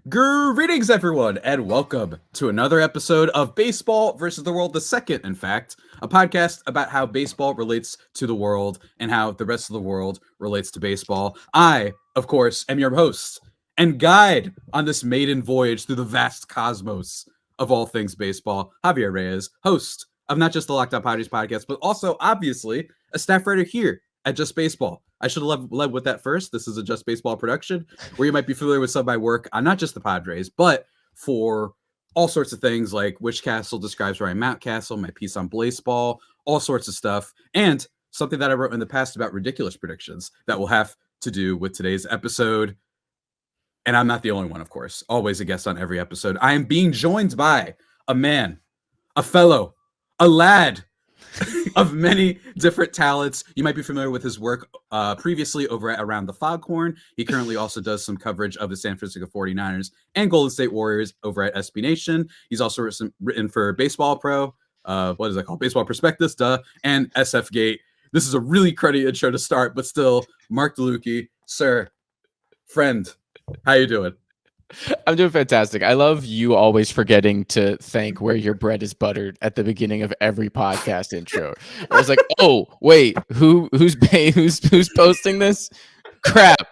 Greetings, everyone, and welcome to another episode of Baseball versus the World, the second, in fact, a podcast about how baseball relates to the world and how the rest of the world relates to baseball. I, of course, am your host and guide on this maiden voyage through the vast cosmos of all things baseball, Javier Reyes, host of not just the Locked On Padres podcast, but also, obviously, a staff writer here at Just Baseball. I should have led with that first. This is a Just Baseball production where you might be familiar with some of my work on not just the Padres, but for all sorts of things like Which Castle Describes Where I'm Mountcastle, my piece on Baseball, all sorts of stuff, and something that I wrote in the past about ridiculous predictions that will have to do with today's episode. And I'm not the only one, of course. Always a guest on every episode. I am being joined by a man, a fellow, a lad of many different talents. You might be familiar with his work previously over at Around the Foghorn. He currently also does some coverage of the San Francisco 49ers and Golden State Warriors over at SB Nation. He's also written for Baseball Pro, what is that called? Baseball Prospectus, and SFGate. This is a really cruddy intro to start, but still, Marc Delucchi, sir, friend, how you doing? I'm doing fantastic. I love you always forgetting to thank where your bread is buttered at the beginning of every podcast intro. I was like, oh wait, who's posting this? Crap.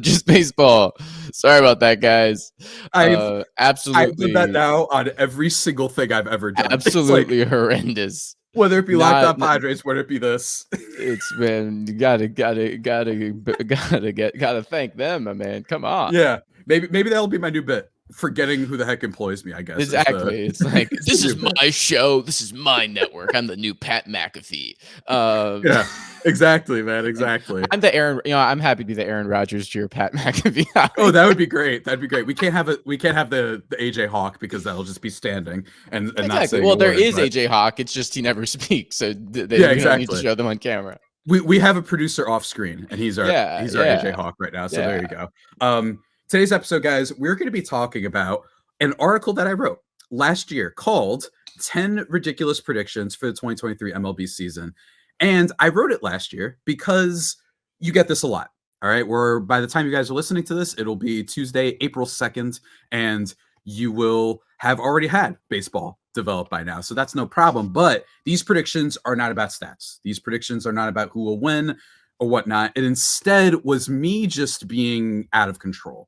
Just baseball. Sorry about that, guys. Absolutely. I've done that now on every single thing I've ever done. Absolutely horrendous. Whether it be Locked On Padres, whether it be this, it's been you gotta thank them, my man. Come on. Yeah, maybe that'll be my new bit. Forgetting who the heck employs me, I guess. Exactly. It's like this is my show. This is my network. I'm the new Pat McAfee. Yeah, exactly, man. Exactly. I'm the Aaron. I'm happy to be the Aaron Rodgers to your Pat McAfee. Oh, that would be great. That'd be great. We can't have the AJ Hawk because that'll just be standing and exactly. Not saying. Well, there is AJ Hawk. It's just he never speaks, so they don't need to show them on camera. We have a producer off screen, and he's our AJ Hawk right now. So there you go. Today's episode, guys, we're going to be talking about an article that I wrote last year called 10 Ridiculous Predictions for the 2023 MLB season. And I wrote it last year because you get this a lot. All right. By the time you guys are listening to this, it'll be Tuesday, April 2nd, and you will have already had baseball developed by now. So that's no problem. But these predictions are not about stats. These predictions are not about who will win or whatnot. It instead was me just being out of control.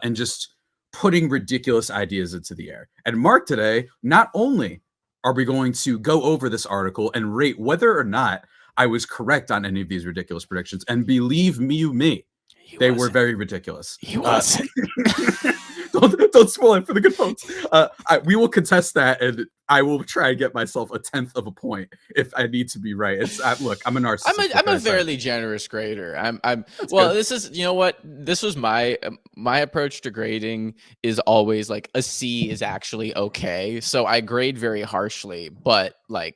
And just putting ridiculous ideas into the air. And Marc, today, not only are we going to go over this article and rate whether or not I was correct on any of these ridiculous predictions, and believe me, they were very ridiculous. He wasn't. Don't spoil it for the good folks. We will contest that, and I will try and get myself a 10th of a point if I need to be right. Look, I'm a narcissist. I'm a fairly generous grader. This is, you know what? This was my approach to grading is always like a C is actually okay. So I grade very harshly, but I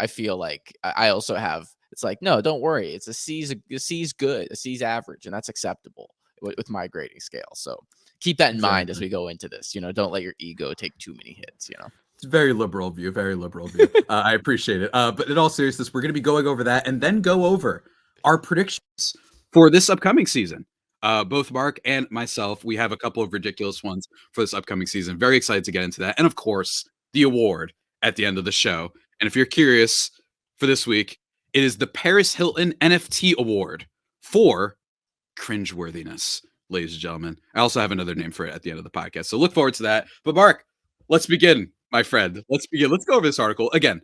feel like I also have. It's like, no, don't worry. It's a C's good, a C's average, and that's acceptable with my grading scale. So keep that in mind as we go into this. Don't let your ego take too many hits. It's a very liberal view. I appreciate it. But in all seriousness, we're going to be going over that and then go over our predictions for this upcoming season. Both Marc and myself, we have a couple of ridiculous ones for this upcoming season. Very excited to get into that. And of course, the award at the end of the show. And if you're curious, for this week, it is the Paris Hilton NFT Award for cringeworthiness. Ladies and gentlemen, I also have another name for it at the end of the podcast. So look forward to that. But Marc, let's begin, my friend. Let's begin. Let's go over this article. Again,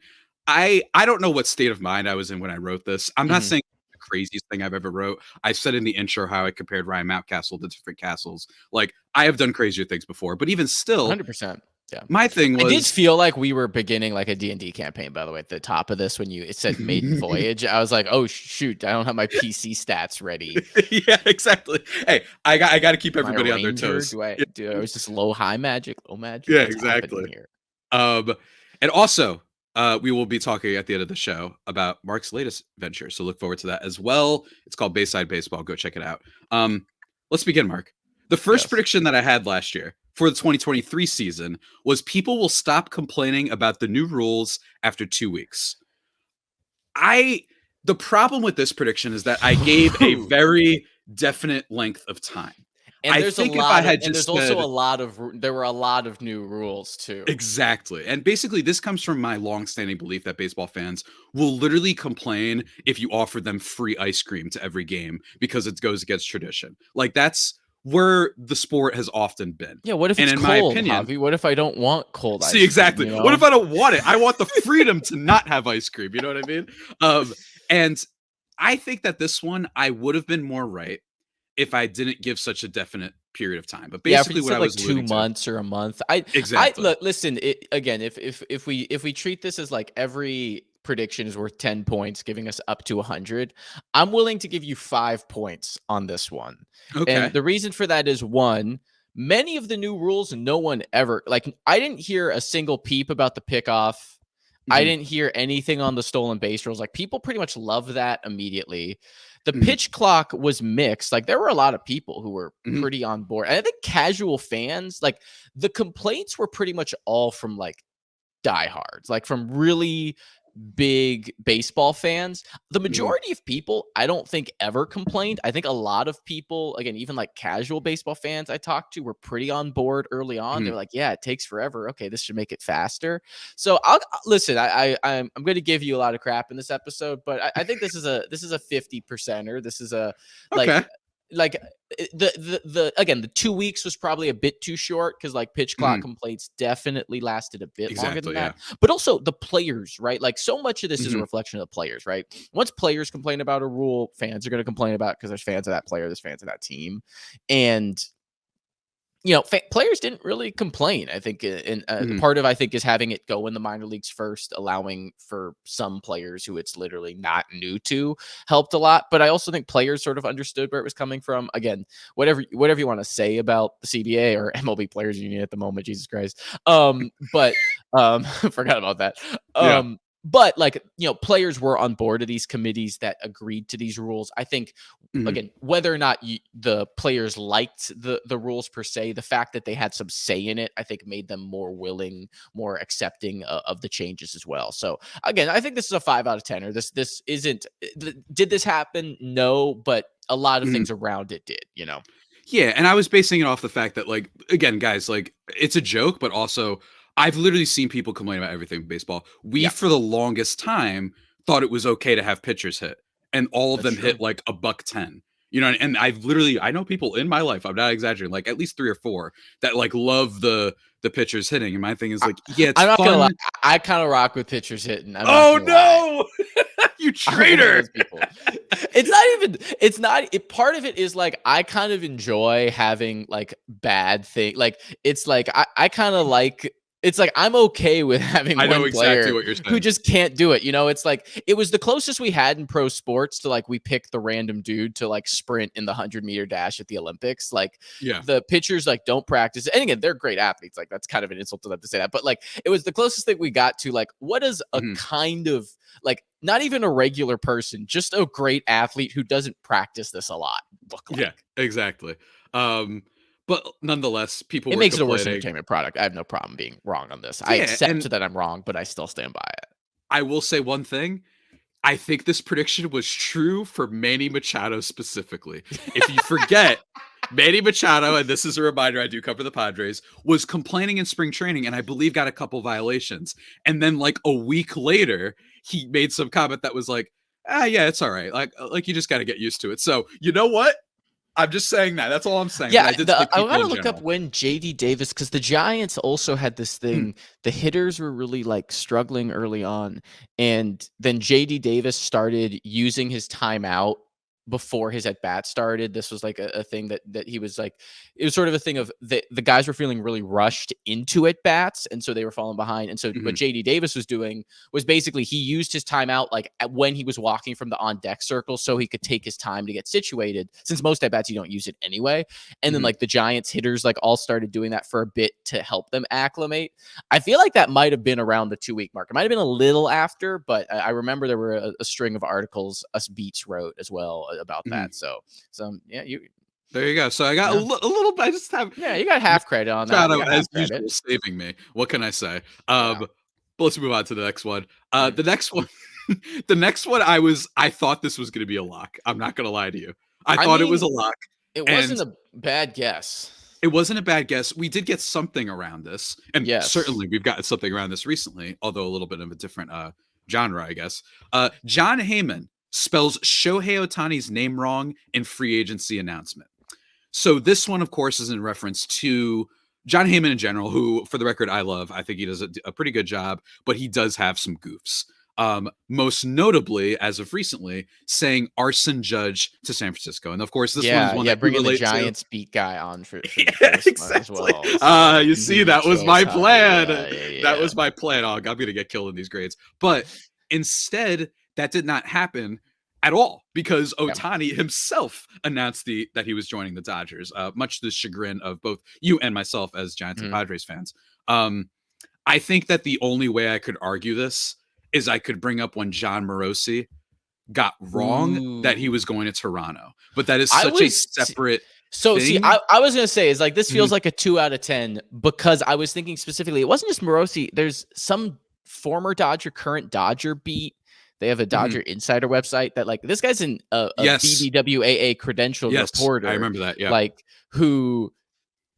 I don't know what state of mind I was in when I wrote this. I'm not saying the craziest thing I've ever wrote. I said in the intro how I compared Ryan Mountcastle to different castles. Like, I have done crazier things before, but even still, 100%. Yeah. My thing was, I did feel like we were beginning like a D&D campaign, by the way, at the top of this when it said Maiden Voyage. I was like, oh shoot, I don't have my PC stats ready. Yeah, exactly. Hey, I got to keep everybody on their toes. Do I was just low magic? Yeah, exactly. Here? And also, we will be talking at the end of the show about Marc's latest venture, so look forward to that as well. It's called Bayside Baseball. Go check it out. Let's begin, Marc. The first prediction that I had last year for the 2023 season was people will stop complaining about the new rules after 2 weeks. The problem with this prediction is that I gave a very definite length of time. And I there's a think if I lot of, had and there's just also said a lot of, there were a lot of new rules too. exactly. And basically, this comes from my longstanding belief that baseball fans will literally complain if you offer them free ice cream to every game because it goes against tradition. Like, that's where the sport has often been. Yeah, what if And it's in my cold, opinion, Javi? What if I don't want cold see, ice cream, exactly. you What if know? I don't want it? I want the freedom to not have ice cream. You know what I mean? And I think that this one, I would have been more right if I didn't give such a definite period of time. But Yeah, if basically, you what said I like was 2 alluding to, months or a month, I exactly. look, listen, again, if we treat this as like every prediction is worth 10 points, giving us up to 100, I'm willing to give you 5 points on this one. And Okay. the reason for that is one, many of the new rules no one ever like I didn't hear a single peep about the pickoff. I Hmm. didn't hear anything on the stolen base rules. Like people pretty much love that immediately. The Hmm. pitch clock was mixed. Like there were a lot of people who were Hmm. pretty on board. And I think casual fans, like the complaints were pretty much all from like diehards, like from really big baseball fans. The Hmm. majority of people, I don't think ever complained. I think a lot of people, again, even like casual baseball fans I talked to, were pretty on board early on. They Hmm. were like, "Yeah, it takes forever. Okay, this should make it faster." So listen. I'm going to give you a lot of crap in this episode, but I think this is a 50 percenter. This is a Okay. like the again, the 2 weeks was probably a bit too short because like pitch clock Hmm. complaints definitely lasted a bit longer than Exactly. Yeah. that. But also the players, right? Like so much of this is a Hmm. reflection of the players, right? Once players complain about a rule, fans are going to complain about it because there's fans of that player, there's fans of that team. And players didn't really complain. I think, and Hmm. part of I think is having it go in the minor leagues first, allowing for some players who it's literally not new to, helped a lot. But I also think players sort of understood where it was coming from. Again, whatever you want to say about the CBA or MLB Players Union at the moment, Jesus Christ. But forgot about that. Yeah. But like players were on board of these committees that agreed to these rules. I think Hmm. again, whether or not the players liked the rules per se, the fact that they had some say in it, I think made them more willing, more accepting of the changes as well. So again, I think this is a 5 out of 10. Or this isn't. Did this happen? No, but a lot of Hmm. things around it did. Yeah, and I was basing it off the fact that, like, again, guys, like, it's a joke, but also I've literally seen people complain about everything in baseball. We, Yeah, for the longest time, thought it was okay to have pitchers hit, and all of that's them hit true. like a buck 10. You know, and I know people in my life, I'm not exaggerating, like at least 3 or 4 that like love the pitchers hitting. And my thing is I, like, yeah, it's I'm not gonna lie. fun. I kind of rock with pitchers hitting. I'm not Oh gonna lie. no, you I'm one of traitor. those people. It's not part of it is like I kind of enjoy having like bad thing. Like it's like I kind of like it's like I'm okay with having I know one exactly player what you're who saying. just can't do it. It's like it was the closest we had in pro sports to like we picked the random dude to like sprint in the 100-meter dash at the Olympics. Like Yeah. the pitchers like don't practice. And again, they're great athletes. Like that's kind of an insult to them to say that. But like it was the closest thing we got to like what is a Mhm. kind of like not even a regular person, just a great athlete who doesn't practice this a lot look Yeah, like. exactly. But nonetheless, people It were makes it a worse complaining. entertainment product. I have no problem being wrong on this. I Yeah, and accept that I'm wrong, but I still stand by it. I will say one thing. I think this prediction was true for Manny Machado specifically. If you forget, Manny Machado, and this is a reminder, I do cover the Padres, was complaining in spring training and I believe got a couple violations. And then like a week later, he made some comment that was like, yeah, it's all right. Like you just got to get used to it. So you know what? I'm just saying that. That's all I'm saying. But Yeah, I did say I people gotta in look up general. when JD Davis because the Giants also had this Hmm. thing. The hitters were really like struggling early on, and then JD Davis started using his timeout before his at bat started. This was like a thing that he was like. It was sort of a thing of the guys were feeling really rushed into at bats, and so they were falling behind. And so what Hmm. JD Davis was doing was basically he used his timeout like when he was walking from the on deck circle, so he could take his time to get situated. Since most at bats you don't use it anyway. And then Hmm. like the Giants hitters like all started doing that for a bit to help them acclimate. I feel like that might have been around the 2 week mark. It might have been a little after, but I remember there were a string of articles us beats wrote as well about Hmm. that. So yeah, There you go. So I got yeah, a little bit. I just have yeah, you got half credit on that. You Machado got as half usual credit. saving me. What can I say? Yeah. But let's move on to the next one. Mm. The next one, the next one, I thought this was going to be a lock. I'm not going to lie to you. I I thought it was mean, a lock. It wasn't a bad guess. It wasn't a bad guess. We did get something around this, and certainly we've gotten something around this recently, although a little bit of a different genre, I guess. John Heyman spells Shohei Ohtani's name wrong in free agency announcement. So this one, of course, is in reference to John Heyman in general, who, for the record, I love. I think he does a pretty good job, but he does have some goofs. Most notably, as of recently, saying Arson Judge to San Francisco. And of course, this one's one that bringing the Giants beat guy on for exactly. As well. You see, that was my plan. That was my plan. Oh, I'm going to get killed in these grades. But instead, that did not happen at all, because Ohtani himself announced that he was joining the Dodgers, much to the chagrin of both you and myself as Giants and Padres fans. I think that the only way I could argue this is I could bring up when John Morosi got wrong that he was going to Toronto, but that is such a separate thing. See, I was going to say, is like, this feels like a 2 out of 10, because I was thinking specifically, it wasn't just Morosi. There's some former Dodger, current Dodger beat. They have a Dodger Insider website that, like, this guy's a BBWAA credentialed reporter. I remember that. Yeah. Like, who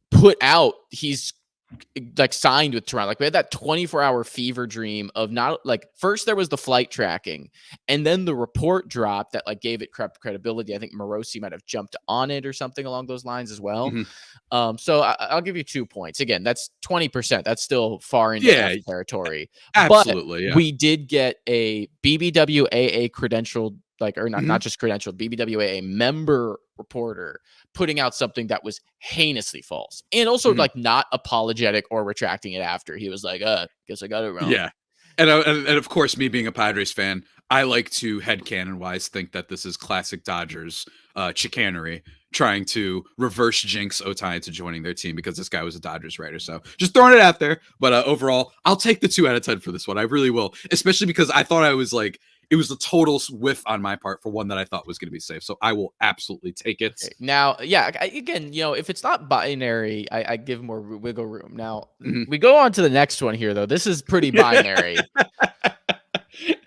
put out, he's like signed with Toronto. Like, we had that 24-hour fever dream of not, like, first there was the flight tracking, and then the report dropped that, like, gave it credibility. I think Morosi might have jumped on it or something along those lines as well. So I'll give you 2 points. Again, that's 20%. That's still far into F territory. Absolutely. But we did get a BBWAA credentialed, like, or not just credentialed, BBWAA member reporter putting out something that was heinously false, and also like not apologetic or retracting it after. He was like, guess I got it wrong. Yeah. And of course, me being a Padres fan, I like to headcanon-wise think that this is classic Dodgers chicanery, trying to reverse jinx Ohtani to joining their team because this guy was a Dodgers writer. So just throwing it out there. But overall, I'll take the 2 out of 10 for this one. I really will, especially because I thought I was like, it was a total whiff on my part for one that I thought was going to be safe. So I will absolutely take it. Okay. Now, again, if it's not binary, I give more wiggle room. Now, we go on to the next one here, though. This is pretty binary.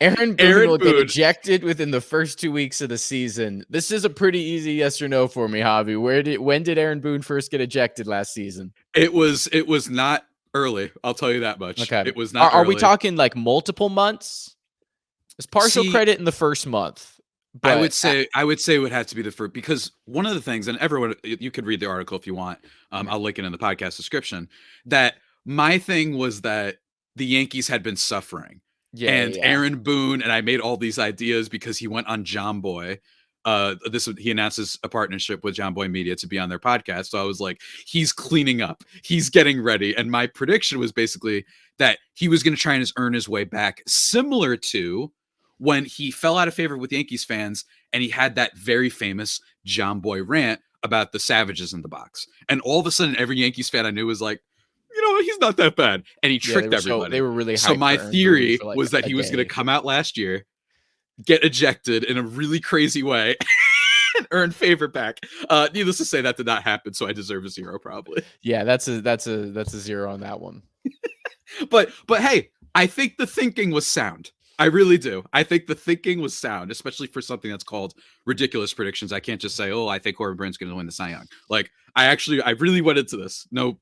Aaron Boone will get ejected within the first 2 weeks of the season. This is a pretty easy yes or no for me, Javi. When did Aaron Boone first get ejected last season? It was not early. I'll tell you that much. Okay. It was not. Are we talking like multiple months? It's partial credit in the first month. I would say it would have to be the first, because one of the things, and everyone, you could read the article if you want. I'll link it in the podcast description. That my thing was that the Yankees had been suffering. Aaron Boone, and I made all these ideas because he went on John Boy. He announces a partnership with John Boy Media to be on their podcast. So I was like, he's cleaning up, he's getting ready. And my prediction was basically that he was going to try and earn his way back, similar to when he fell out of favor with Yankees fans and he had that very famous John Boy rant about the savages in the box. And all of a sudden, every Yankees fan I knew was like, he's not that bad. And he tricked everybody. They were really so my theory was that he was going to come out last year, get ejected in a really crazy way, and earn favor back. Needless to say, that did not happen. So I deserve a 0 probably. Yeah, that's a 0 on that one. But hey, I think the thinking was sound. I really do. I think the thinking was sound, especially for something that's called ridiculous predictions. I can't just say, I think Corbin Burns going to win the Cy Young. Like, I really went into this. No,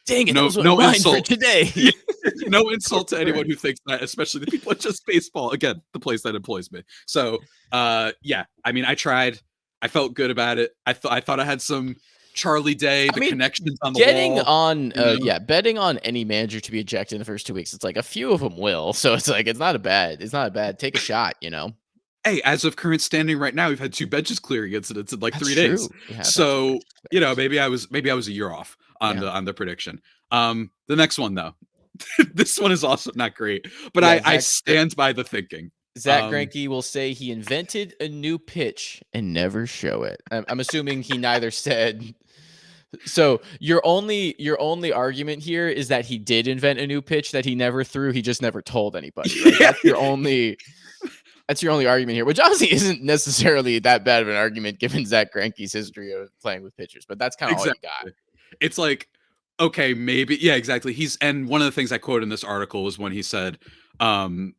dang it! No insult for today. No insult to anyone who thinks that, especially the people at Just Baseball. Again, the place that employs me. So, yeah. I mean, I tried. I felt good about it. I thought I had some Charlie Day, connections on the wall. Betting on any manager to be ejected in the first 2 weeks, it's like a few of them will. So it's like, it's not a bad. Take a shot, Hey, as of current standing right now, we've had 2 benches clearing incidents in like 3 days. So maybe I was a year off on the prediction. The next one though, this one is also not great, but I stand by the thinking. Zach Greinke will say he invented a new pitch and never show it. I'm assuming he neither said. So your only argument here is that he did invent a new pitch that he never threw. He just never told anybody. Right? That's your only argument here, which honestly isn't necessarily that bad of an argument given Zach Greinke's history of playing with pitchers. But that's kind of all you got. It's like, okay, maybe. Yeah, exactly. And one of the things I quoted in this article was when he said, um,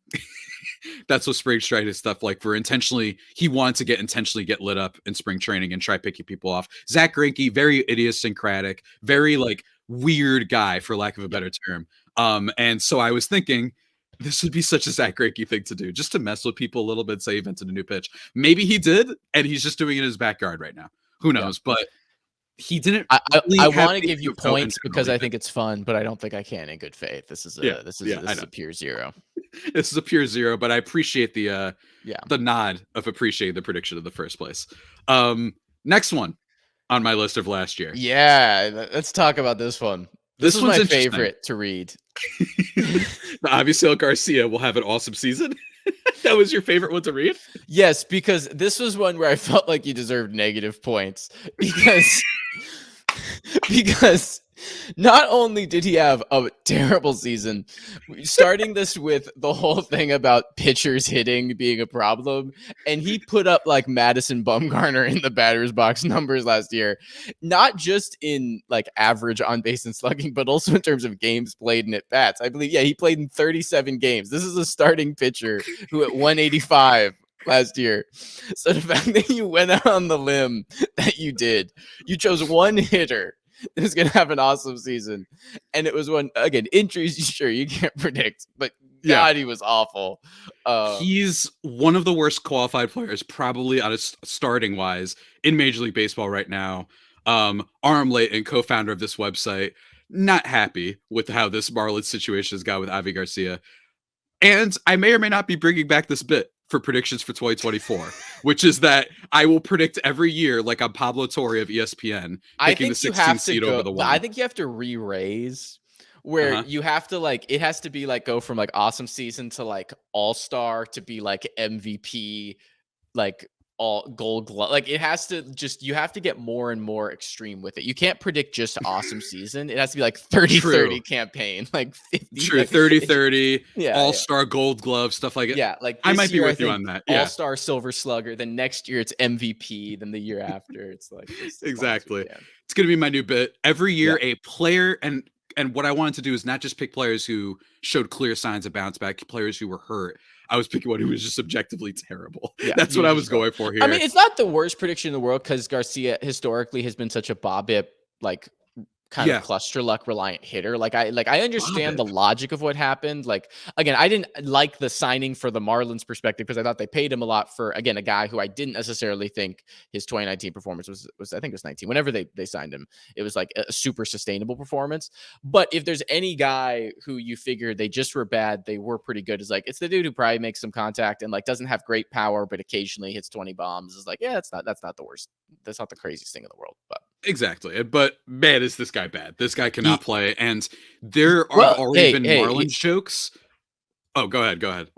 that's what spring training is stuff like he wanted to intentionally get lit up in spring training and try picking people off. Zach Greinke, very idiosyncratic, very like weird guy for lack of a better term. And so I was thinking this would be such a Zach Greinke thing to do, just to mess with people a little bit, say he invented a new pitch. Maybe he did, and he's just doing it in his backyard right now. Who knows? But he didn't. I want to give you points because I think it's fun, but I don't think I can in good faith. This is a pure zero. This is a pure zero, but I appreciate the nod of appreciating the prediction in the first place. Next one on my list of last year. Yeah, let's talk about this one. This was my favorite to read. Obviously, Garcia will have an awesome season. That was your favorite one to read? Yes, because this was one where I felt like you deserved negative points because not only did he have a terrible season, starting this with the whole thing about pitchers hitting being a problem, and he put up like Madison Bumgarner in the batter's box numbers last year, not just in like average on base and slugging, but also in terms of games played and at bats. I believe, he played in 37 games. This is a starting pitcher who at 185 last year. So the fact that you went out on the limb that you did, you chose one hitter who's going to have an awesome season. And it was one, again, injuries, sure, you can't predict, but God, he was awful. He's one of the worst qualified players, probably on a starting wise in Major League Baseball right now. Aram Layton, co-founder of this website, not happy with how this Marlins situation has got with Avi Garcia. And I may or may not be bringing back this bit for predictions for 2024, which is that I will predict every year, like I'm Pablo Torre of ESPN, picking the 16th seed over the one. I think you have to re-raise where you have to like, it has to be like go from like awesome season to like all-star to be like MVP, like all Gold Glove. Like it has to just, you have to get more and more extreme with it. You can't predict just awesome season. It has to be like 30-30 campaign, like 50. True, 30-30, all-star Gold Glove, stuff like it. Yeah, like I might be with you on that. Yeah. All-star Silver Slugger. Then next year it's MVP. Then the year after it's like exactly. It's gonna be my new bit. Every year a player and what I wanted to do is not just pick players who showed clear signs of bounce back, players who were hurt. I was picking one who was just objectively terrible. Yeah, that's what I was going for here. I mean, it's not the worst prediction in the world because Garcia historically has been such a BABIP like kind of cluster luck reliant hitter. Like I understand the logic of what happened. Like again, I didn't like the signing for the Marlins perspective because I thought they paid him a lot for, again, a guy who I didn't necessarily think his 2019 performance was I think it was 19. Whenever they signed him, it was like a super sustainable performance. But if there's any guy who you figure they just were bad, they were pretty good, is like it's the dude who probably makes some contact and like doesn't have great power, but occasionally hits 20 bombs. Is like, that's not the worst. That's not the craziest thing in the world, but. Exactly. But man, is this guy bad. This guy cannot play. And there are already been Marlins jokes. Oh, go ahead.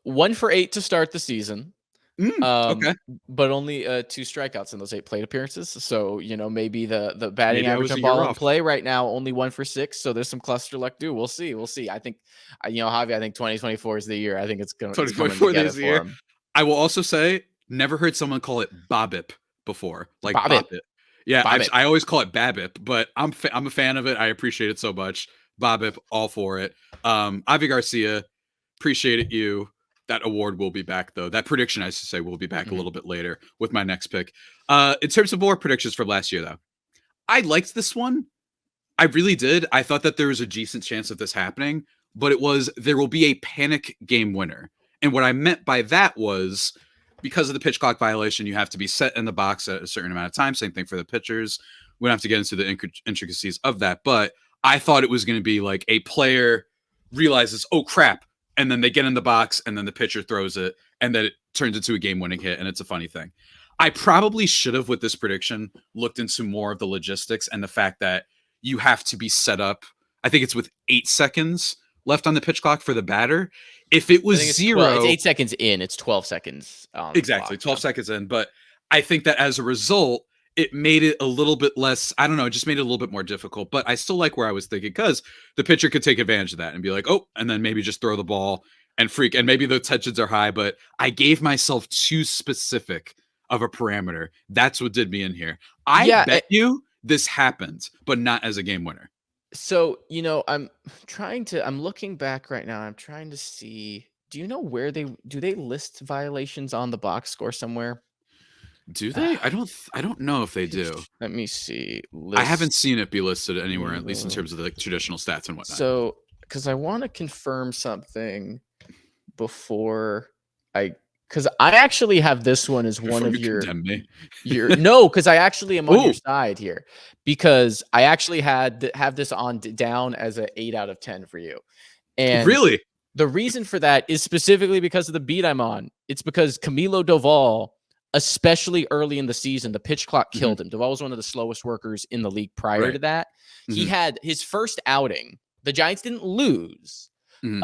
1 for 8 to start the season. Okay. But only 2 strikeouts in those 8 plate appearances. So, maybe the batting average on ball in play right now, only 1 for 6. So there's some cluster luck due. We'll see. I think, Javi, I think 2024 is the year. I think it's going to 2024 is the year. I will also say, never heard someone call it BABIP before. Like BABIP. Yeah, I always call it BABIP, but I'm a fan of it. I appreciate it so much. BABIP, all for it. Avi Garcia, appreciate it. That award will be back, though. That prediction, I should say, will be back a little bit later with my next pick. In terms of more predictions from last year, though, I liked this one. I really did. I thought that there was a decent chance of this happening, but there will be a panic game winner. And what I meant by that was, because of the pitch clock violation, you have to be set in the box at a certain amount of time. Same thing for the pitchers. We don't have to get into the intricacies of that, but I thought it was going to be like a player realizes, oh crap, and then they get in the box and then the pitcher throws it and then it turns into a game-winning hit, and it's a funny thing. I probably should have, with this prediction, looked into more of the logistics and the fact that you have to be set up. I think it's with 8 seconds left on the pitch clock for the batter. If it was 0, it's 8 seconds in, it's 12 seconds. Exactly, 12 seconds in. But I think that as a result, it made it a little bit less, I don't know, it just made it a little bit more difficult. But I still like where I was thinking, because the pitcher could take advantage of that and be like, oh, and then maybe just throw the ball and freak. And maybe the tensions are high, but I gave myself too specific of a parameter. That's what did me in here. I bet you this happened, but not as a game winner. So, I'm looking back right now. I'm trying to see. Do you know where do they list violations on the box score somewhere? Do they? I don't know if they do. Let me see. I haven't List. seen it be listed anywhere, at least in uh, terms of the traditional stats and whatnot. So, because I want to confirm something before I, because I actually have this one as one Before of you condemn me. no, because I actually am on your Oh, side here, because I actually have this on down as a 8 out of 10 for you. And really? the reason for that is specifically because of the beat I'm on. It's because Camilo Doval, especially early in the season, the pitch clock Hmm. killed him. Doval was one of the slowest workers in the league prior Right. to that. He Hmm. had his first outing. The Giants didn't lose. Hmm.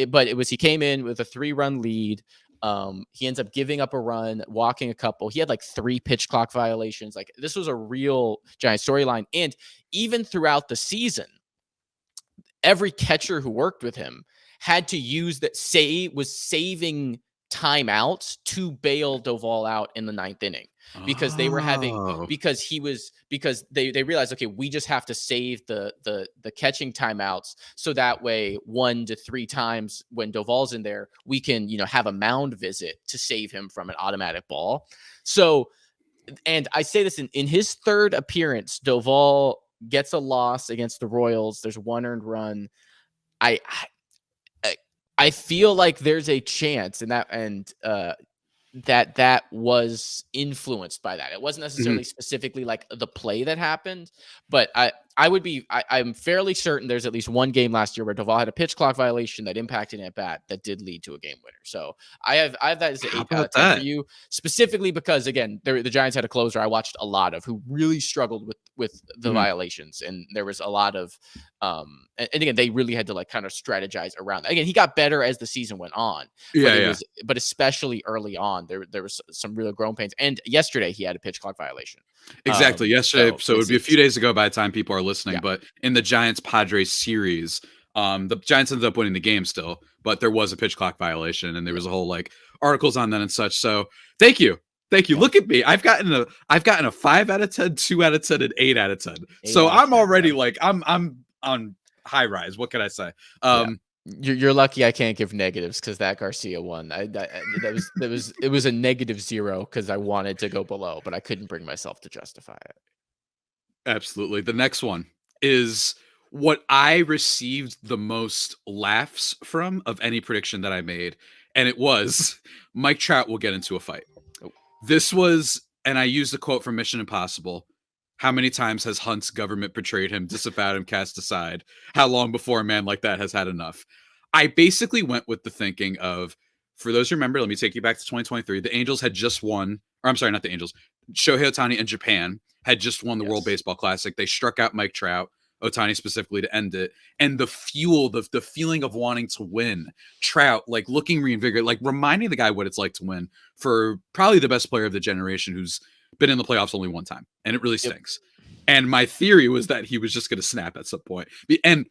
But he came in with a 3-run lead. He ends up giving up a run, walking a couple. He had like 3 pitch clock violations. Like, this was a real Giant storyline. And even throughout the season, every catcher who worked with him had to use was saving timeouts to bail Doval out in the 9th inning, because they were having Oh. because they realized, okay, we just have to save the catching timeouts, so that way 1 to 3 times when Doval's in there, we can have a mound visit to save him from an automatic ball. So, and I say this in his 3rd appearance, Doval gets a loss against the Royals. There's 1 earned run. I I feel like there's a chance, that was influenced by that. It wasn't Mhm. necessarily specifically like the play that happened, but I'm fairly certain there's at least 1 game last year where Doval had a pitch clock violation that impacted at bat that did lead to a game winner. So I have that as an How 8 out about of 10 for that? you, specifically because, again, the Giants had a closer I watched a lot of who really struggled with the Mhm. violations, and there was a lot of and again, they really had to like kind of strategize around that. Again, he got better as the season went on, Yeah, yeah. but especially early on, there was some real growing pains. And yesterday he had a pitch clock violation. Exactly. Yesterday, So so it would it's be a few days ago by the time people are listening, yeah, but in the Giants Padres series, the Giants ended up winning the game still, but there was a pitch clock violation and there yeah, was a whole like articles on that and such. So thank you. Thank you. yeah. Look at me. I've gotten a 5 out of 10, 2 out of 10, and 8 out of 10. Eight So out of I'm 10. Yeah, already like I'm on high rise. What can I say? yeah. Um You're lucky I can't give negatives, because that Garcia one, it was a -0 because I wanted to go below, but I couldn't bring myself to justify it. Absolutely. The next one is what I received the most laughs from of any prediction that I made, and it was Mike Trout will get into a fight. Oh, This was, and I used a quote from Mission Impossible. How many times has Hunt's government betrayed him, disavowed him, cast aside? How long before a man like that has had enough? I basically went with the thinking of, for those who remember, let me take you back to 2023. The Angels had just won, or I'm sorry, not the Angels. Shohei Ohtani and Japan had just won the World yes. Baseball Classic. They struck out Mike Trout, Ohtani specifically, to end it. And the fuel, the feeling of wanting to win, Trout, like looking reinvigorated, like reminding the guy what it's like to win for probably the best player of the generation who's been in the playoffs only 1 time. And it really Yep. stinks. And my theory was that he was just going to snap at some point. And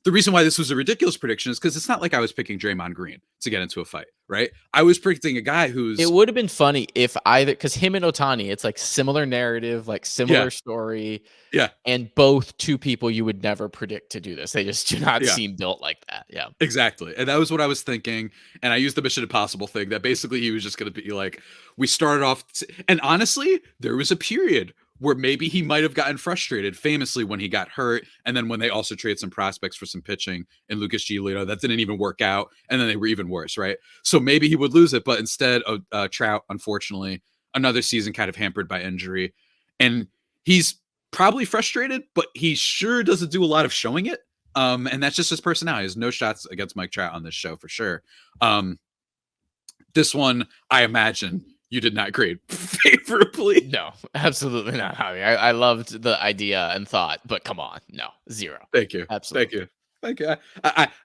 the reason why this was a ridiculous prediction is because it's not like I was picking Draymond Green to get into a fight, right? I was predicting a guy It who's, would have been funny if either, because him and Otani, it's like similar narrative, like yeah, similar story, yeah, and both 2 people you would never predict to do this. They just do not yeah. seem built like that. Yeah. Exactly. And that was what I was thinking. And I used the Mission Impossible thing that basically he was just going to be like, we started off. And honestly, there was a period where maybe he might have gotten frustrated famously when he got hurt. And then when they also traded some prospects for some pitching and Lucas Giolito, that didn't even work out. And then they were even worse, right? So maybe he would lose it. But instead, Trout, unfortunately, another season kind of hampered by injury. And he's probably frustrated, but he sure doesn't do a lot of showing it. And that's just his personality. There's no shots against Mike Trout on this show for sure. Um, this one, I imagine you did not grade favorably. No, absolutely not, Javi. I loved the idea and thought, but come on, no, 0. Thank you. Thank Absolutely. you. Thank you.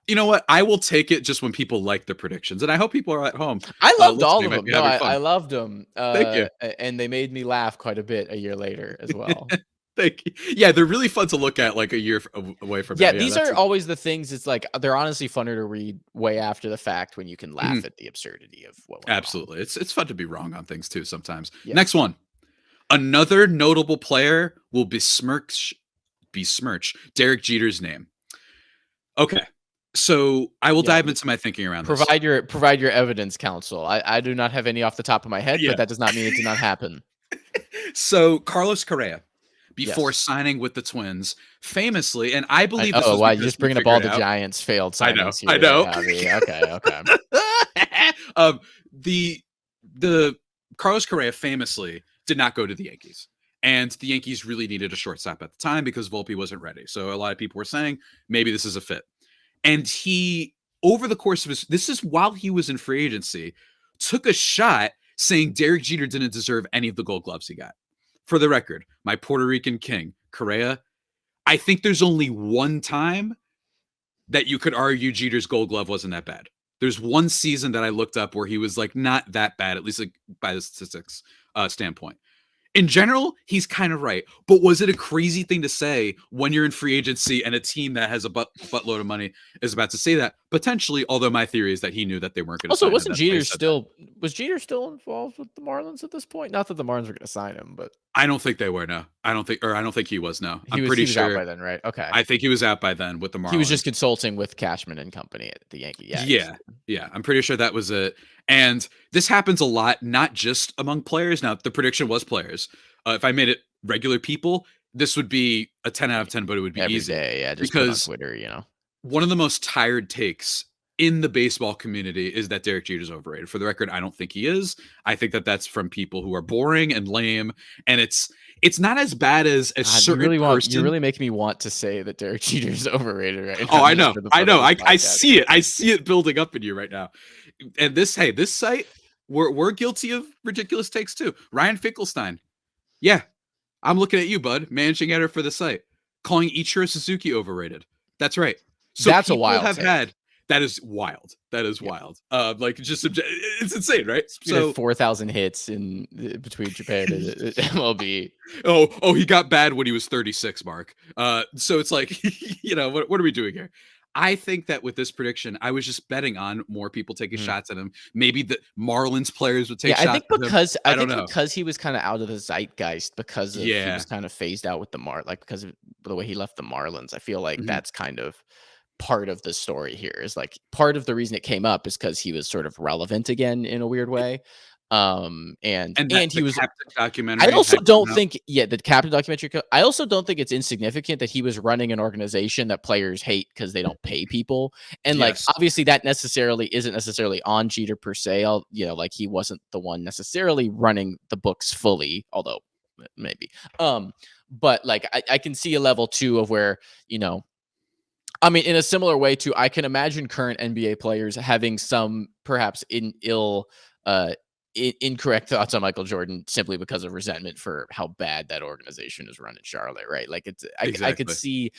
You know what? I will take it just when people like the predictions, and I hope people are at home I loved all listening. of Might them. be No, having I fun. loved them, Thank you. and they made me laugh quite a bit a year later as well. Thank you. Yeah, they're really fun to look at like a year away from now. Yeah, Yeah, these that's are always the things. It's like they're honestly funner to read way after the fact when you can laugh mhm, at the absurdity of what went wrong. absolutely. It's fun to be wrong on things too sometimes. Yeah. Next one. Another notable player will besmirch Derek Jeter's name. Okay. So I will dive into my thinking around this. Provide your evidence, counsel. I do not have any off the top of my head, but that does not mean it did not happen. So Carlos Correa, before signing with the Twins, famously, and I believe this was wow, you're just bringing up all the Giants failed signings I know. Okay. The Carlos Correa famously did not go to the Yankees. And the Yankees really needed a shortstop at the time because Volpe wasn't ready. So a lot of people were saying, maybe this is a fit. And he, over the course of this is while he was in free agency, took a shot saying Derek Jeter didn't deserve any of the Gold Gloves he got. For the record, my Puerto Rican king, Correa, I think there's only one time that you could argue Jeter's Gold Glove wasn't that bad. There's one season that I looked up where he was like not that bad, at least like by the statistics standpoint. In general, he's kind of right. But was it a crazy thing to say when you're in free agency and a team that has a buttload of money is about to say that? Potentially, although my theory is that he knew that they weren't going to. Also, wasn't Jeter still involved with the Marlins at this point? Not that the Marlins were going to sign him, but I don't think they were. No, I don't think he was. No, I'm pretty sure. He was out by then, right? Okay, I think he was out by then with the Marlins. He was just consulting with Cashman and company at the Yankee. Yeah. I'm pretty sure that was it. And this happens a lot, not just among players. Now, the prediction was players. If I made it regular people, this would be a 10 out of 10, but it would be every easy. Day, just because on Twitter, one of the most tired takes in the baseball community is that Derek Jeter is overrated. For the record, I don't think he is. I think that that's from people who are boring and lame, and it's not as bad as certain person. You're really making me want to say that Derek Jeter is overrated right now. Oh, I know. I see it. I see it building up in you right now. And this site, we're guilty of ridiculous takes too. Ryan Finkelstein. Yeah, I'm looking at you, bud, managing editor for the site, calling Ichiro Suzuki overrated. That's right. So that's a wild take. That is wild. That is wild. It's insane, right? So 4,000 hits in between Japan and MLB. Oh, he got bad when he was 36, Mark. So it's like, what are we doing here? I think that with this prediction, I was just betting on more people taking shots at him. Maybe the Marlins players would take shots. I think because he was kind of out of the zeitgeist because he was kind of phased out with the because of the way he left the Marlins. I feel like that's kind of part of the story here. Is like part of the reason it came up is because he was sort of relevant again in a weird way. And he was documentary. I also don't think the Captain documentary. I also don't think it's insignificant that he was running an organization that players hate because they don't pay people, and obviously that isn't necessarily on Jeter per se. He wasn't the one necessarily running the books fully, although maybe. But I can see a level too of where I mean, in a similar way to I can imagine current NBA players having some perhaps incorrect thoughts on Michael Jordan simply because of resentment for how bad that organization is run in Charlotte, right? Like I could see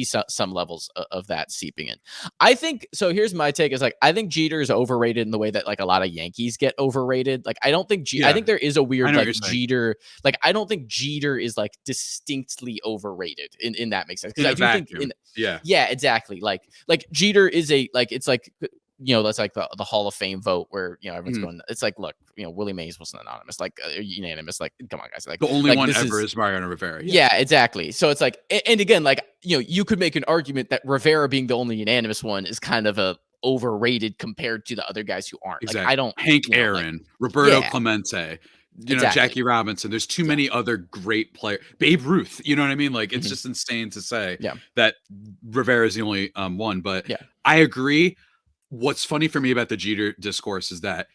some levels of that seeping in. I think so. Here's my take: is I think Jeter is overrated in the way that a lot of Yankees get overrated. I don't think I think there is a weird Jeter. I don't think Jeter is distinctly overrated in that makes sense because I do think exactly. Jeter is it's that's the Hall of Fame vote where everyone's going. It's look, Willie Mays wasn't anonymous, unanimous. Come on, guys. The only one ever is Mariano Rivera. Yeah, exactly. So it's and again, you could make an argument that Rivera being the only unanimous one is kind of a overrated compared to the other guys who aren't. Exactly. I don't. Hank Aaron, Roberto Clemente. Jackie Robinson. There's too many other great players. Babe Ruth. You know what I mean? It's just insane to say that Rivera is the only one. But I agree. What's funny for me about the Jeter discourse is that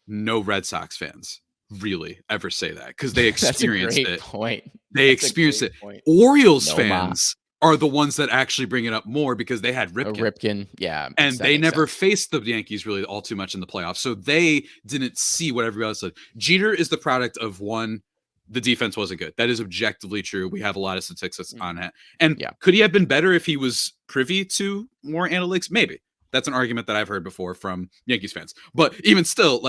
no Red Sox fans really ever say that because they experienced it. Point. They experienced it. Point. Orioles fans are the ones that actually bring it up more because they had Ripken. And they never faced the Yankees really all too much in the playoffs, so they didn't see what everybody else said. Jeter is the product of one. The defense wasn't good. That is objectively true. We have a lot of statistics on it. And could he have been better if he was privy to more analytics? Maybe. That's an argument that I've heard before from Yankees fans. But even still,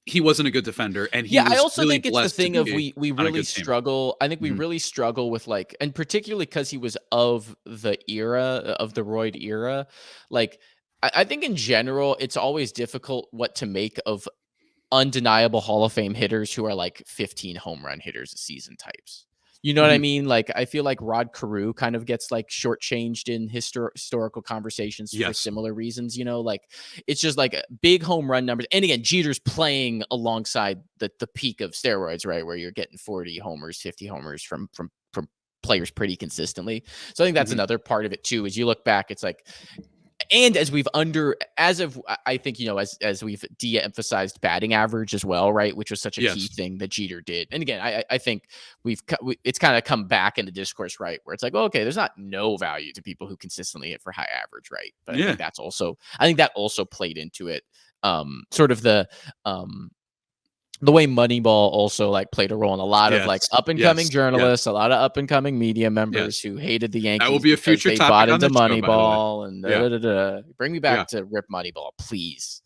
he wasn't a good defender, and I also really think it's the thing of we really struggle. I think we really struggle with and particularly because he was of the era of the Royd era. I think in general, it's always difficult what to make of undeniable Hall of Fame hitters who are 15 home run hitters a season types. You know what I mean? Like, I feel like Rod Carew kind of gets like shortchanged in historical conversations for similar reasons. You know, like it's just like big home run numbers. And again, Jeter's playing alongside the peak of steroids, right? Where you're getting 40 homers, 50 homers from players pretty consistently. So I think that's another part of it too. As you look back, it's like, and as we've I think, you know, as we've de-emphasized batting average as well, right, which was such a key thing that Jeter did. And again, I think it's kind of come back in the discourse, right, where it's like, well, okay, there's not no value to people who consistently hit for high average, right? But I think that also played into it. Sort of the way Moneyball also like played a role in a lot of like up and coming journalists, a lot of up and coming media members who hated the Yankees. That will be a future they topic bought on into the show, Moneyball and bring me back to Rip Moneyball, please.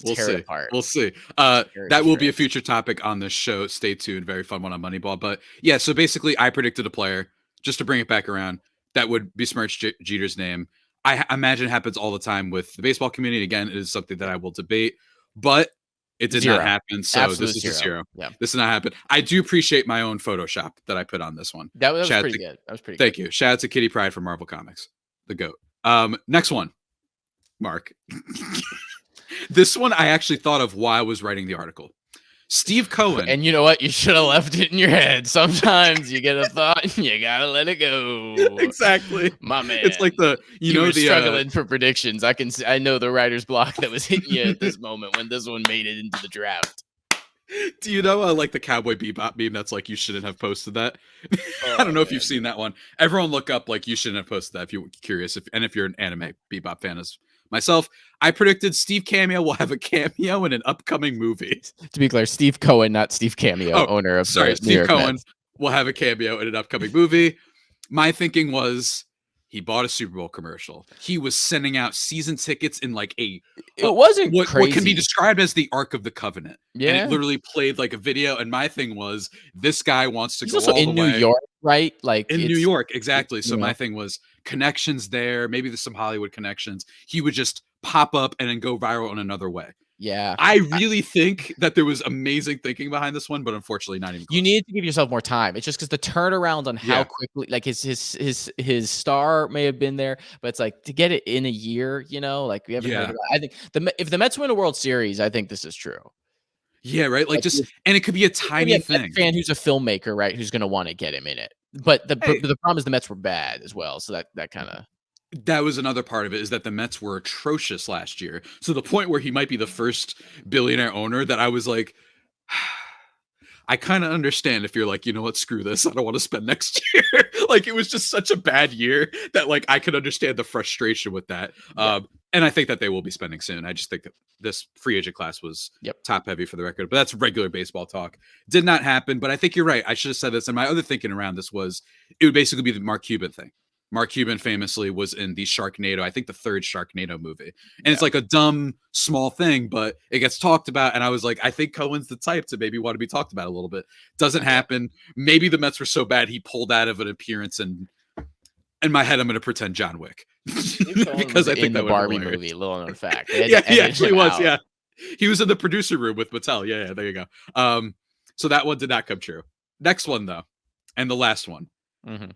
We'll tear it apart. We'll see. That will be a future topic on this show. Stay tuned. Very fun one on Moneyball. But yeah, so basically, I predicted a player, just to bring it back around, that would besmirch Jeter's name. I imagine it happens all the time with the baseball community. Again, it is something that I will debate, but it did not happen. So this is a zero. Yeah. This did not happen. I do appreciate my own Photoshop that I put on this one. That was pretty good. That was pretty good. Thank you. Shout out to Kitty Pryde from Marvel Comics, the GOAT. Next one, Mark. This one I actually thought of while I was writing the article. Steve Cohen. And you know what? You should have left it in your head. Sometimes you get a thought and you gotta let it go. Exactly. My man. It's like you were struggling for predictions. I know the writer's block that was hitting you at this moment when this one made it into the draft. Do you know like the Cowboy Bebop meme that's like, you shouldn't have posted that? I don't know if you've seen that one. Everyone look up like, you shouldn't have posted that if you're curious. If you're an anime Bebop fan as myself, I predicted Steve Cameo will have a cameo in an upcoming movie. To be clear, Steve Cohen, not Steve Cameo, owner of Steve Cohen will have a cameo in an upcoming movie. My thinking was he bought a Super Bowl commercial. He was sending out season tickets in like it wasn't what crazy. What can be described as the Ark of the Covenant. Yeah, and it literally played like a video. And my thing was, this guy wants to He's go also all in the way. New York, right? Like in New York, exactly. So my thing was connections there. Maybe there's some Hollywood connections. He would just pop up and then go viral in another way. Yeah, I really think that there was amazing thinking behind this one, but unfortunately, not even close. You need to give yourself more time. It's just because the turnaround on how quickly, like his star may have been there, but it's like to get it in a year, you know, like we haven't. Heard about it. I think if the Mets win a World Series, I think this is true. Yeah, right. Like just, and it could be a tiny thing. Mets fan who's a filmmaker, right? Who's going to want to get him in it. But the problem is the Mets were bad as well, so that kind of. That was another part of it, is that the Mets were atrocious last year. So the point where he might be the first billionaire owner, that I was like, I kind of understand if you're like, you know what, screw this, I don't want to spend next year. Like, it was just such a bad year that like I could understand the frustration with that. Yeah. And I think that they will be spending soon. I just think that this free agent class was top heavy for the record, but that's regular baseball talk. Did not happen, but I think you're right. I should have said this. And my other thinking around this was, it would basically be the Mark Cuban thing. Mark Cuban famously was in the Sharknado, I think the third Sharknado movie. And it's like a dumb, small thing, but it gets talked about. And I was like, I think Cohen's the type to maybe want to be talked about a little bit. Doesn't happen. Maybe the Mets were so bad he pulled out of an appearance, and in my head, I'm going to pretend John Wick. Because I think that the Barbie movie, little known fact. He actually was. Yeah. He was in the producer room with Mattel. Yeah, there you go. So that one did not come true. Next one, though, and the last one. Mm-hmm.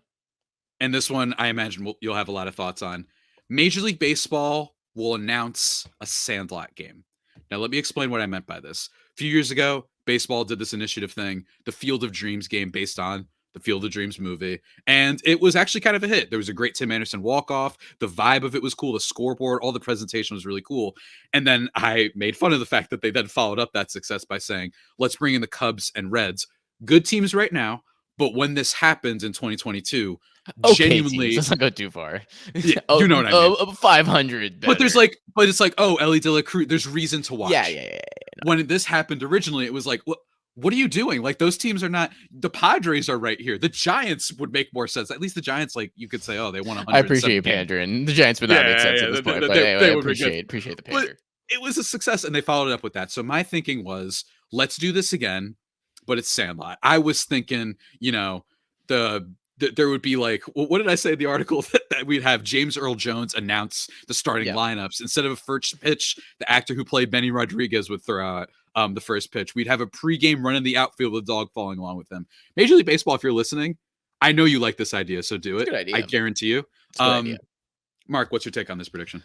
And this one, I imagine you'll have a lot of thoughts on. Major League Baseball will announce a Sandlot game. Now, let me explain what I meant by this. A few years ago, baseball did this initiative thing, the Field of Dreams game based on the Field of Dreams movie. And it was actually kind of a hit. There was a great Tim Anderson walk-off. The vibe of it was cool. The scoreboard, all the presentation was really cool. And then I made fun of the fact that they then followed up that success by saying, let's bring in the Cubs and Reds. Good teams right now. But when this happens in 2022, genuinely, let's not go too far. Yeah, you know what I mean. 500. Better. But it's like, oh, Ellie De La Cruz. There's reason to watch. Yeah. No. When this happened originally, it was like, what are you doing? Like, those teams are not. The Padres are right here. The Giants would make more sense. At least the Giants, like, you could say, oh, they won 100. I appreciate you pandering. The Giants would not make sense at this point. But anyway, I appreciate the pander. But it was a success, and they followed it up with that. So my thinking was, let's do this again. But it's Sandlot. I was thinking, you know, the there would be like, what did I say in the article? That we'd have James Earl Jones announce the starting lineups instead of a first pitch. The actor who played Benny Rodriguez would throw out the first pitch. We'd have a pregame run in the outfield with a dog following along with him. Major League Baseball, if you're listening, I know you like this idea, so do it. I guarantee you. Mark, what's your take on this prediction?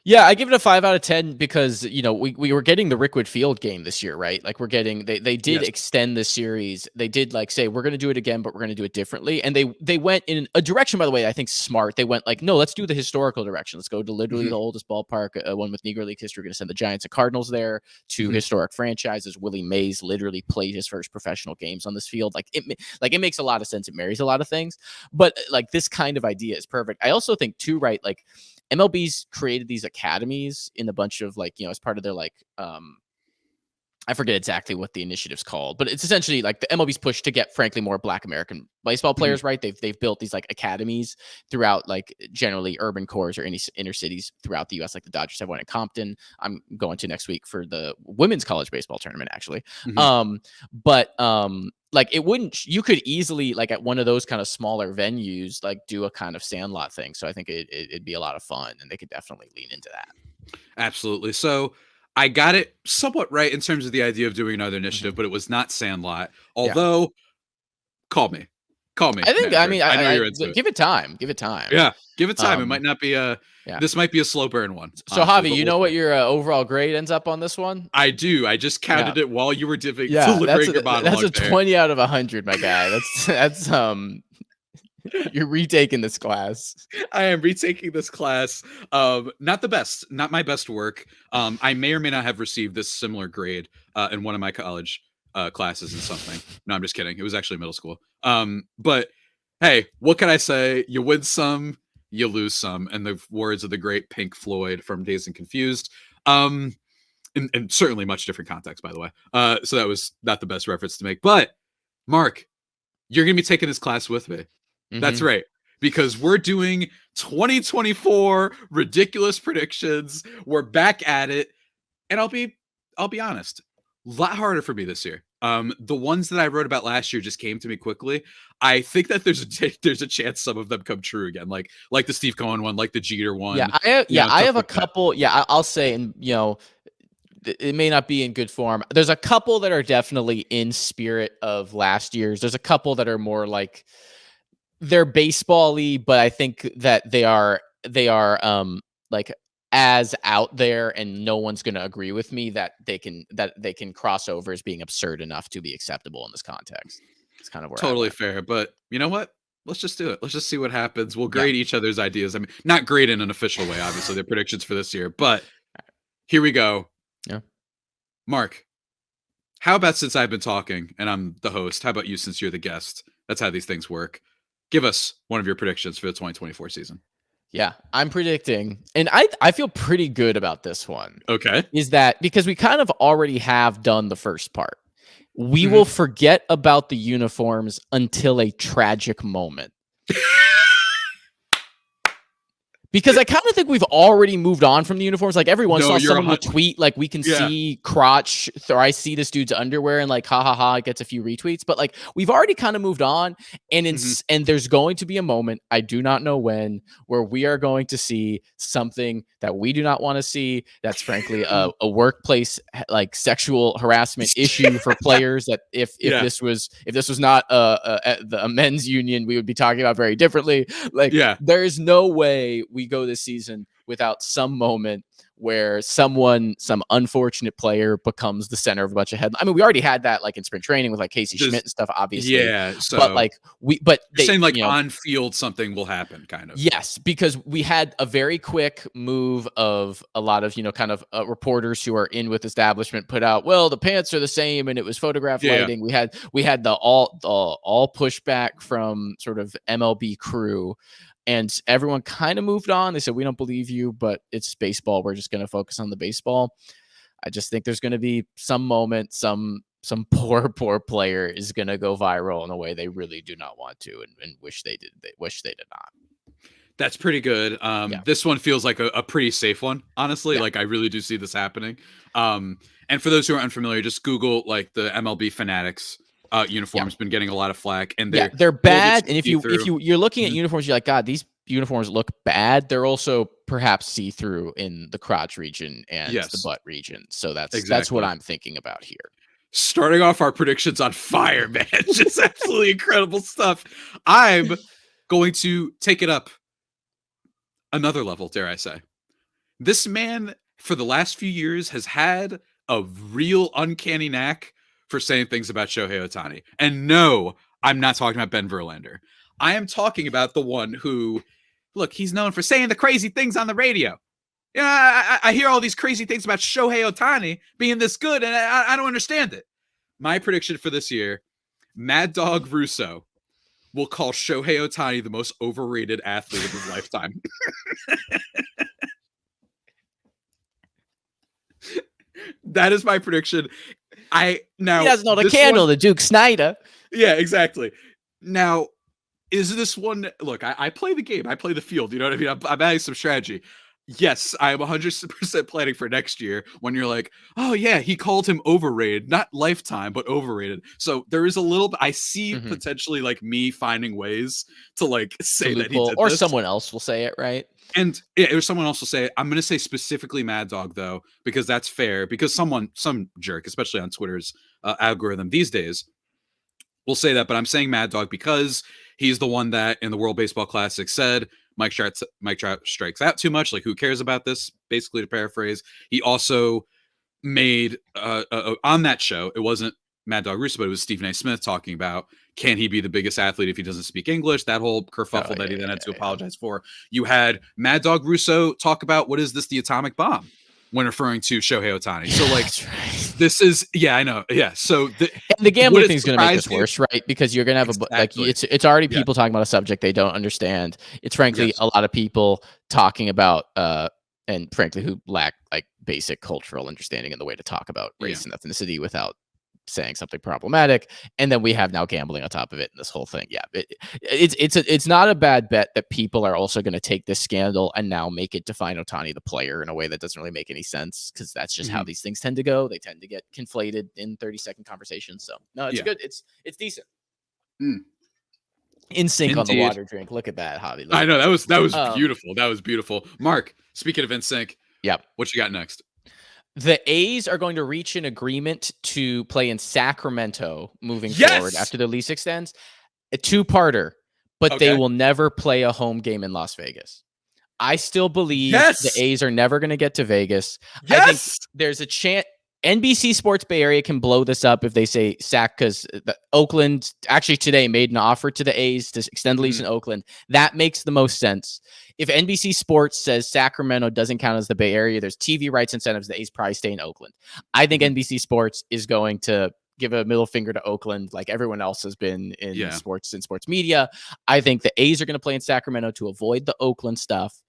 Yeah, I give it a 5 out of 10 because, we were getting the Rickwood Field game this year, right? Like we're getting, they did extend the series. They did like say, we're going to do it again, but we're going to do it differently. And they went in a direction, by the way, I think smart. They went like, no, let's do the historical direction. Let's go to literally the oldest ballpark, one with Negro League history. We're going to send the Giants and Cardinals there, two historic franchises. Willie Mays literally played his first professional games on this field. Like it makes a lot of sense. It marries a lot of things, but like this kind of idea is perfect. I also think too, right? Like, MLB's created these academies in a bunch of like, as part of their like, I forget exactly what the initiative's called, but it's essentially like the MLB's push to get, frankly, more Black American baseball players, right? They've built these like academies throughout like generally urban cores or inner cities throughout the U.S. Like the Dodgers have one in Compton. I'm going to next week for the women's college baseball tournament, actually. Like it wouldn't, you could easily like at one of those kind of smaller venues, like do a kind of Sandlot thing. So I think it'd be a lot of fun and they could definitely lean into that. Absolutely. So I got it somewhat right in terms of the idea of doing another initiative, but it was not Sandlot. Although, call me. I think, I know you're into it. Give it time. Yeah, give it time. It might not be this might be a slow burn one. So Javi, you know what your overall grade ends up on this one? I do. I just counted it while you were delivering your monologue. That's a 20 out of 100, my guy. That's you're retaking this class. I am retaking this class. Not the best, not my best work. I may or may not have received this similar grade in one of my college classes in something. No, I'm just kidding. It was actually middle school. But hey, what can I say? You win some, you lose some. And the words of the great Pink Floyd from Dazed and Confused. And certainly much different context, by the way. So that was not the best reference to make. But Mark, you're going to be taking this class with me. That's right. Because we're doing 2024 ridiculous predictions. We're back at it. And I'll be honest, a lot harder for me this year. The ones that I wrote about last year just came to me quickly. I think that there's a chance some of them come true again, like the Steve Cohen one, like the Jeter one. I have a couple. Yeah, I'll say, and it may not be in good form. There's a couple that are definitely in spirit of last year's. There's a couple that are more like they're baseball-y, but I think that they are like as out there and no one's going to agree with me that they can cross over as being absurd enough to be acceptable in this context. It's kind of where totally fair, but you know what? Let's just do it. Let's just see what happens. We'll grade each other's ideas. I mean, not grade in an official way, obviously, they're predictions for this year, but here we go. Yeah. Mark, how about since I've been talking and I'm the host, how about you since you're the guest? That's how these things work. Give us one of your predictions for the 2024 season. Yeah, I'm predicting, and I feel pretty good about this one. Okay. Is that because we kind of already have done the first part. We will forget about the uniforms until a tragic moment. Because I kind of think we've already moved on from the uniforms. Like every once in a while, someone will tweet, like we can see crotch, or I see this dude's underwear, and like ha ha ha, it gets a few retweets. But like we've already kind of moved on, and and there's going to be a moment, I do not know when, where we are going to see something that we do not want to see. That's frankly a workplace like sexual harassment issue for players. That if this was not a men's union, we would be talking about very differently. Like there is no way we go this season without some moment where some unfortunate player becomes the center of a bunch of headlines. I mean, we already had that like in spring training with like Casey Schmidt and stuff, obviously. Yeah. So, but like you're saying like on field something will happen, kind of. Yes, because we had a very quick move of a lot of kind of reporters who are in with establishment put out, well, the pants are the same, and it was photograph lighting. We had the all pushback from sort of MLB crew. And everyone kind of moved on. They said, we don't believe you, but it's baseball. We're just going to focus on the baseball. I just think there's going to be some moment, some poor player is going to go viral in a way they really do not want to and wish they did. They wish they did not. That's pretty good. This one feels like a pretty safe one, honestly. Like I really do see this happening. And for those who are unfamiliar, just Google like the MLB fanatics uniforms been getting a lot of flack, and they're bad. And you're looking at uniforms, you're like, God, these uniforms look bad. They're also perhaps see-through in the crotch region and the butt region. So that's what I'm thinking about here. Starting off our predictions on fire, man. Just absolutely incredible stuff. I'm going to take it up another level, dare I say. This man, for the last few years, has had a real uncanny knack for saying things about Shohei Ohtani. And no, I'm not talking about Ben Verlander. I am talking about the one who, look, he's known for saying the crazy things on the radio. Yeah, I hear all these crazy things about Shohei Ohtani being this good, and I don't understand it. My prediction for this year, Mad Dog Russo will call Shohei Ohtani the most overrated athlete of his lifetime. That is my prediction. He doesn't know the candle to Duke Snyder. Yeah, exactly. Now, is this one? Look, I play the game. I play the field. You know what I mean? I'm adding some strategy. Yes, I am 100% planning for next year when you're like, oh yeah, he called him overrated, not lifetime, but overrated. So there is a little bit, I see potentially like me finding ways to like say that he did or this. Someone else will say it, right? And or someone else will say it. I'm going to say specifically Mad Dog though, because that's fair, because some jerk, especially on Twitter's algorithm these days, will say that, but I'm saying Mad Dog because he's the one that in the World Baseball Classic said Mike Trout strikes out too much. Like, who cares about this? Basically, to paraphrase. He also made on that show, it wasn't Mad Dog Russo, but it was Stephen A. Smith talking about, can he be the biggest athlete if he doesn't speak English? That whole kerfuffle that he then had to apologize for. You had Mad Dog Russo talk about, what is this, the atomic bomb, when referring to Shohei Ohtani. So like, this is, I know. Yeah. So the gambling thing is going to make this worse, right? Because you're going to have it's already people talking about a subject they don't understand. It's frankly a lot of people talking about, and frankly, who lack like basic cultural understanding and the way to talk about race and ethnicity without saying something problematic. And then we have now gambling on top of it and this whole thing. Yeah, it's not a bad bet that people are also going to take this scandal and now make it define Ohtani the player in a way that doesn't really make any sense, because that's just how these things tend to go. They tend to get conflated in 30-second conversations. So no, it's good. It's decent. In sync on the water drink. Look at that, Javi. I know, that was beautiful. That was beautiful. Mark, speaking of in sync, what you got next? The A's are going to reach an agreement to play in Sacramento moving forward after the lease extends. A two-parter, but they will never play a home game in Las Vegas. I still believe the A's are never going to get to Vegas. I think there's a chance NBC Sports Bay Area can blow this up if they say Sac, because Oakland actually today made an offer to the A's to extend the lease in Oakland. That makes the most sense. If NBC Sports says Sacramento doesn't count as the Bay Area, there's TV rights incentives. The A's probably stay in Oakland. I think NBC Sports is going to give a middle finger to Oakland like everyone else has been in sports and sports media. I think the A's are going to play in Sacramento to avoid the Oakland stuff.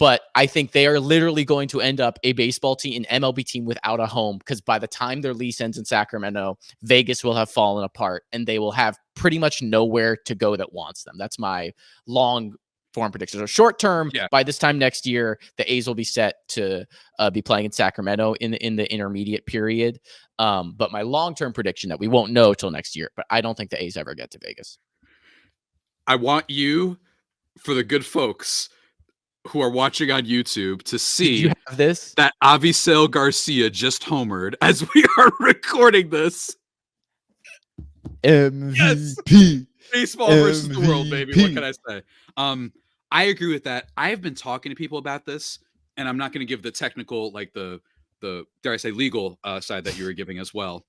But I think they are literally going to end up a baseball team, an MLB team without a home, because by the time their lease ends in Sacramento, Vegas will have fallen apart and they will have pretty much nowhere to go that wants them. That's my long form prediction. So short term, by this time next year, the A's will be set to be playing in Sacramento in the intermediate period. But my long-term prediction that we won't know till next year, but I don't think the A's ever get to Vegas. I want you, for the good folks who are watching on YouTube, to see that Avisail Garcia just homered as we are recording this. MVP. Baseball versus the world, baby. What can I say? I agree with that. I have been talking to people about this, and I'm not going to give the technical, like the dare I say legal side that you were giving as well,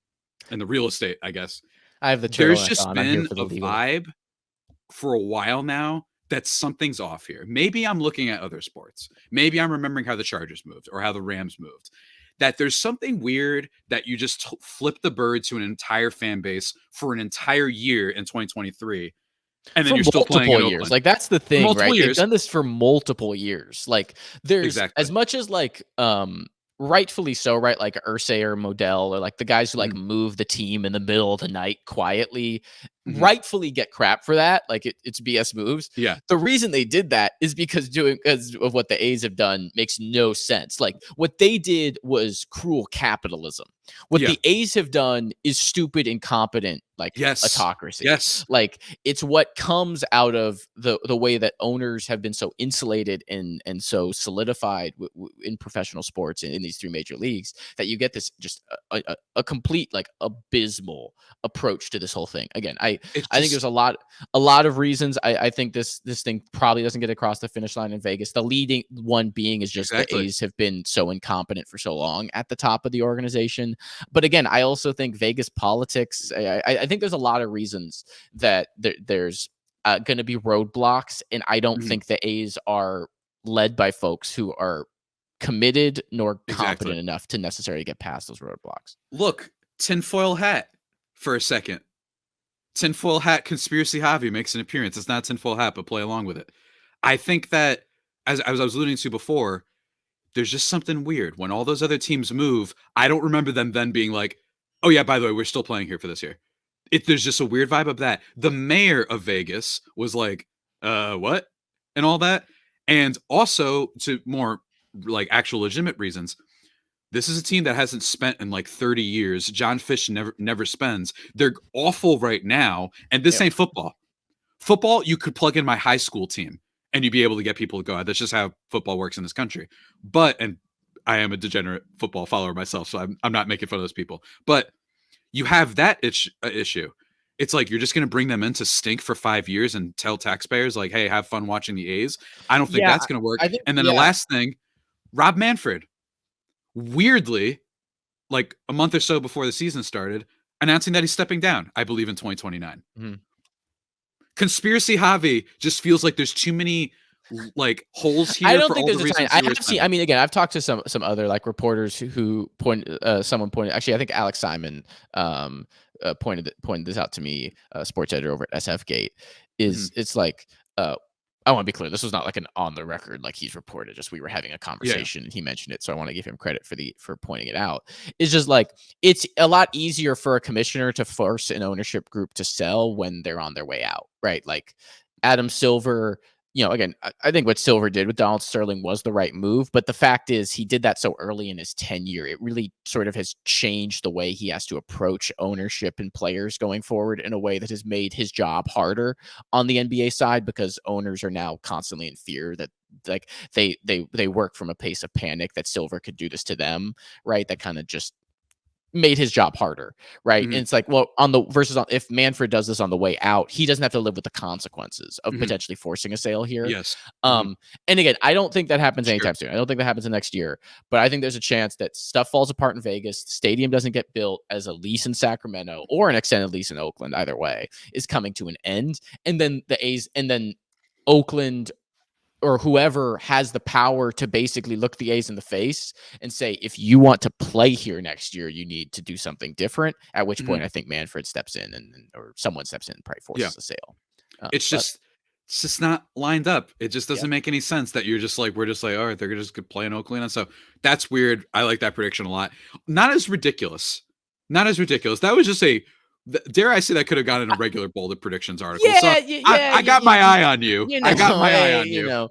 and the real estate, I guess. I have the There's just been a vibe for a while now that something's off here. Maybe I'm looking at other sports. Maybe I'm remembering how the Chargers moved or how the Rams moved. That there's something weird that you just flip the bird to an entire fan base for an entire year in 2023. And then you're still playing in years. Like, that's the thing, right? They've done this for multiple years. Like, there's as much as like, rightfully so, right? Like Irsay or Modell, or like the guys who like move the team in the middle of the night quietly. rightfully get crap for that. Like it's BS moves. Yeah. The reason they did that is because of what the A's have done makes no sense. Like what they did was cruel capitalism. What the A's have done is stupid, incompetent, like autocracy. Yes. Like it's what comes out of the way that owners have been so insulated and so solidified in professional sports in these three major leagues, that you get this just a complete like abysmal approach to this whole thing. Again, I think there's a lot of reasons. I think this thing probably doesn't get across the finish line in Vegas. The leading one being is just the A's have been so incompetent for so long at the top of the organization. But again, I also think Vegas politics, I think there's a lot of reasons that there's going to be roadblocks. And I don't think the A's are led by folks who are committed nor competent enough to necessarily get past those roadblocks. Look, tinfoil hat for a second. Tinfoil hat conspiracy Javi makes an appearance. It's not tinfoil hat, but play along with it. I think that, as I was alluding to before, there's just something weird. When all those other teams move, I don't remember them then being like, oh yeah, by the way, we're still playing here for this year. There's just a weird vibe of that. The mayor of Vegas was like, what? And all that. And also, to more like actual legitimate reasons, this is a team that hasn't spent in like 30 years. John Fish never spends. They're awful right now. And this ain't football. Football, you could plug in my high school team and you'd be able to get people to go out. That's just how football works in this country. And I am a degenerate football follower myself, so I'm not making fun of those people. But you have that issue. It's like you're just going to bring them in to stink for 5 years and tell taxpayers like, hey, have fun watching the A's. I don't think that's going to work. And then the last thing, Rob Manfred, weirdly, like a month or so before the season started, announcing that he's stepping down, I believe in 2029. Conspiracy Javi just feels like there's too many like holes here. I don't think there's a time. I have seen. I mean, again, I've talked to some other like reporters who someone pointed. Actually, I think Alex Simon pointed this out to me. Sports editor over at SFGate it's like. I want to be clear. This was not like an on the record, like he's reported. Just we were having a conversation and he mentioned it, so I want to give him credit for pointing it out. It's just like it's a lot easier for a commissioner to force an ownership group to sell when they're on their way out, right? Like Adam Silver. Again, I think what Silver did with Donald Sterling was the right move, but the fact is he did that so early in his tenure. It really sort of has changed the way he has to approach ownership and players going forward in a way that has made his job harder on the NBA side, because owners are now constantly in fear that like they work from a pace of panic that Silver could do this to them, right? That kind of just made his job harder, right? And it's like, well, if Manfred does this on the way out, he doesn't have to live with the consequences of potentially forcing a sale here. And again, I don't think that happens anytime soon. I don't think that happens in next year, but I think there's a chance that stuff falls apart in Vegas. The stadium doesn't get built as a lease in Sacramento or an extended lease in Oakland, either way, is coming to an end. And then the A's and then Oakland or whoever has the power to basically look the A's in the face and say, if you want to play here next year, you need to do something different. At which point I think Manfred steps in or someone steps in and probably forces a sale. It's just not lined up. It just doesn't make any sense that we're just like, all right, they're just going to play in Oakland. And so that's weird. I like that prediction a lot. Not as ridiculous. That was just dare I say that could have gone in a regular bolded predictions article. I got my eye on you. I got my eye on you.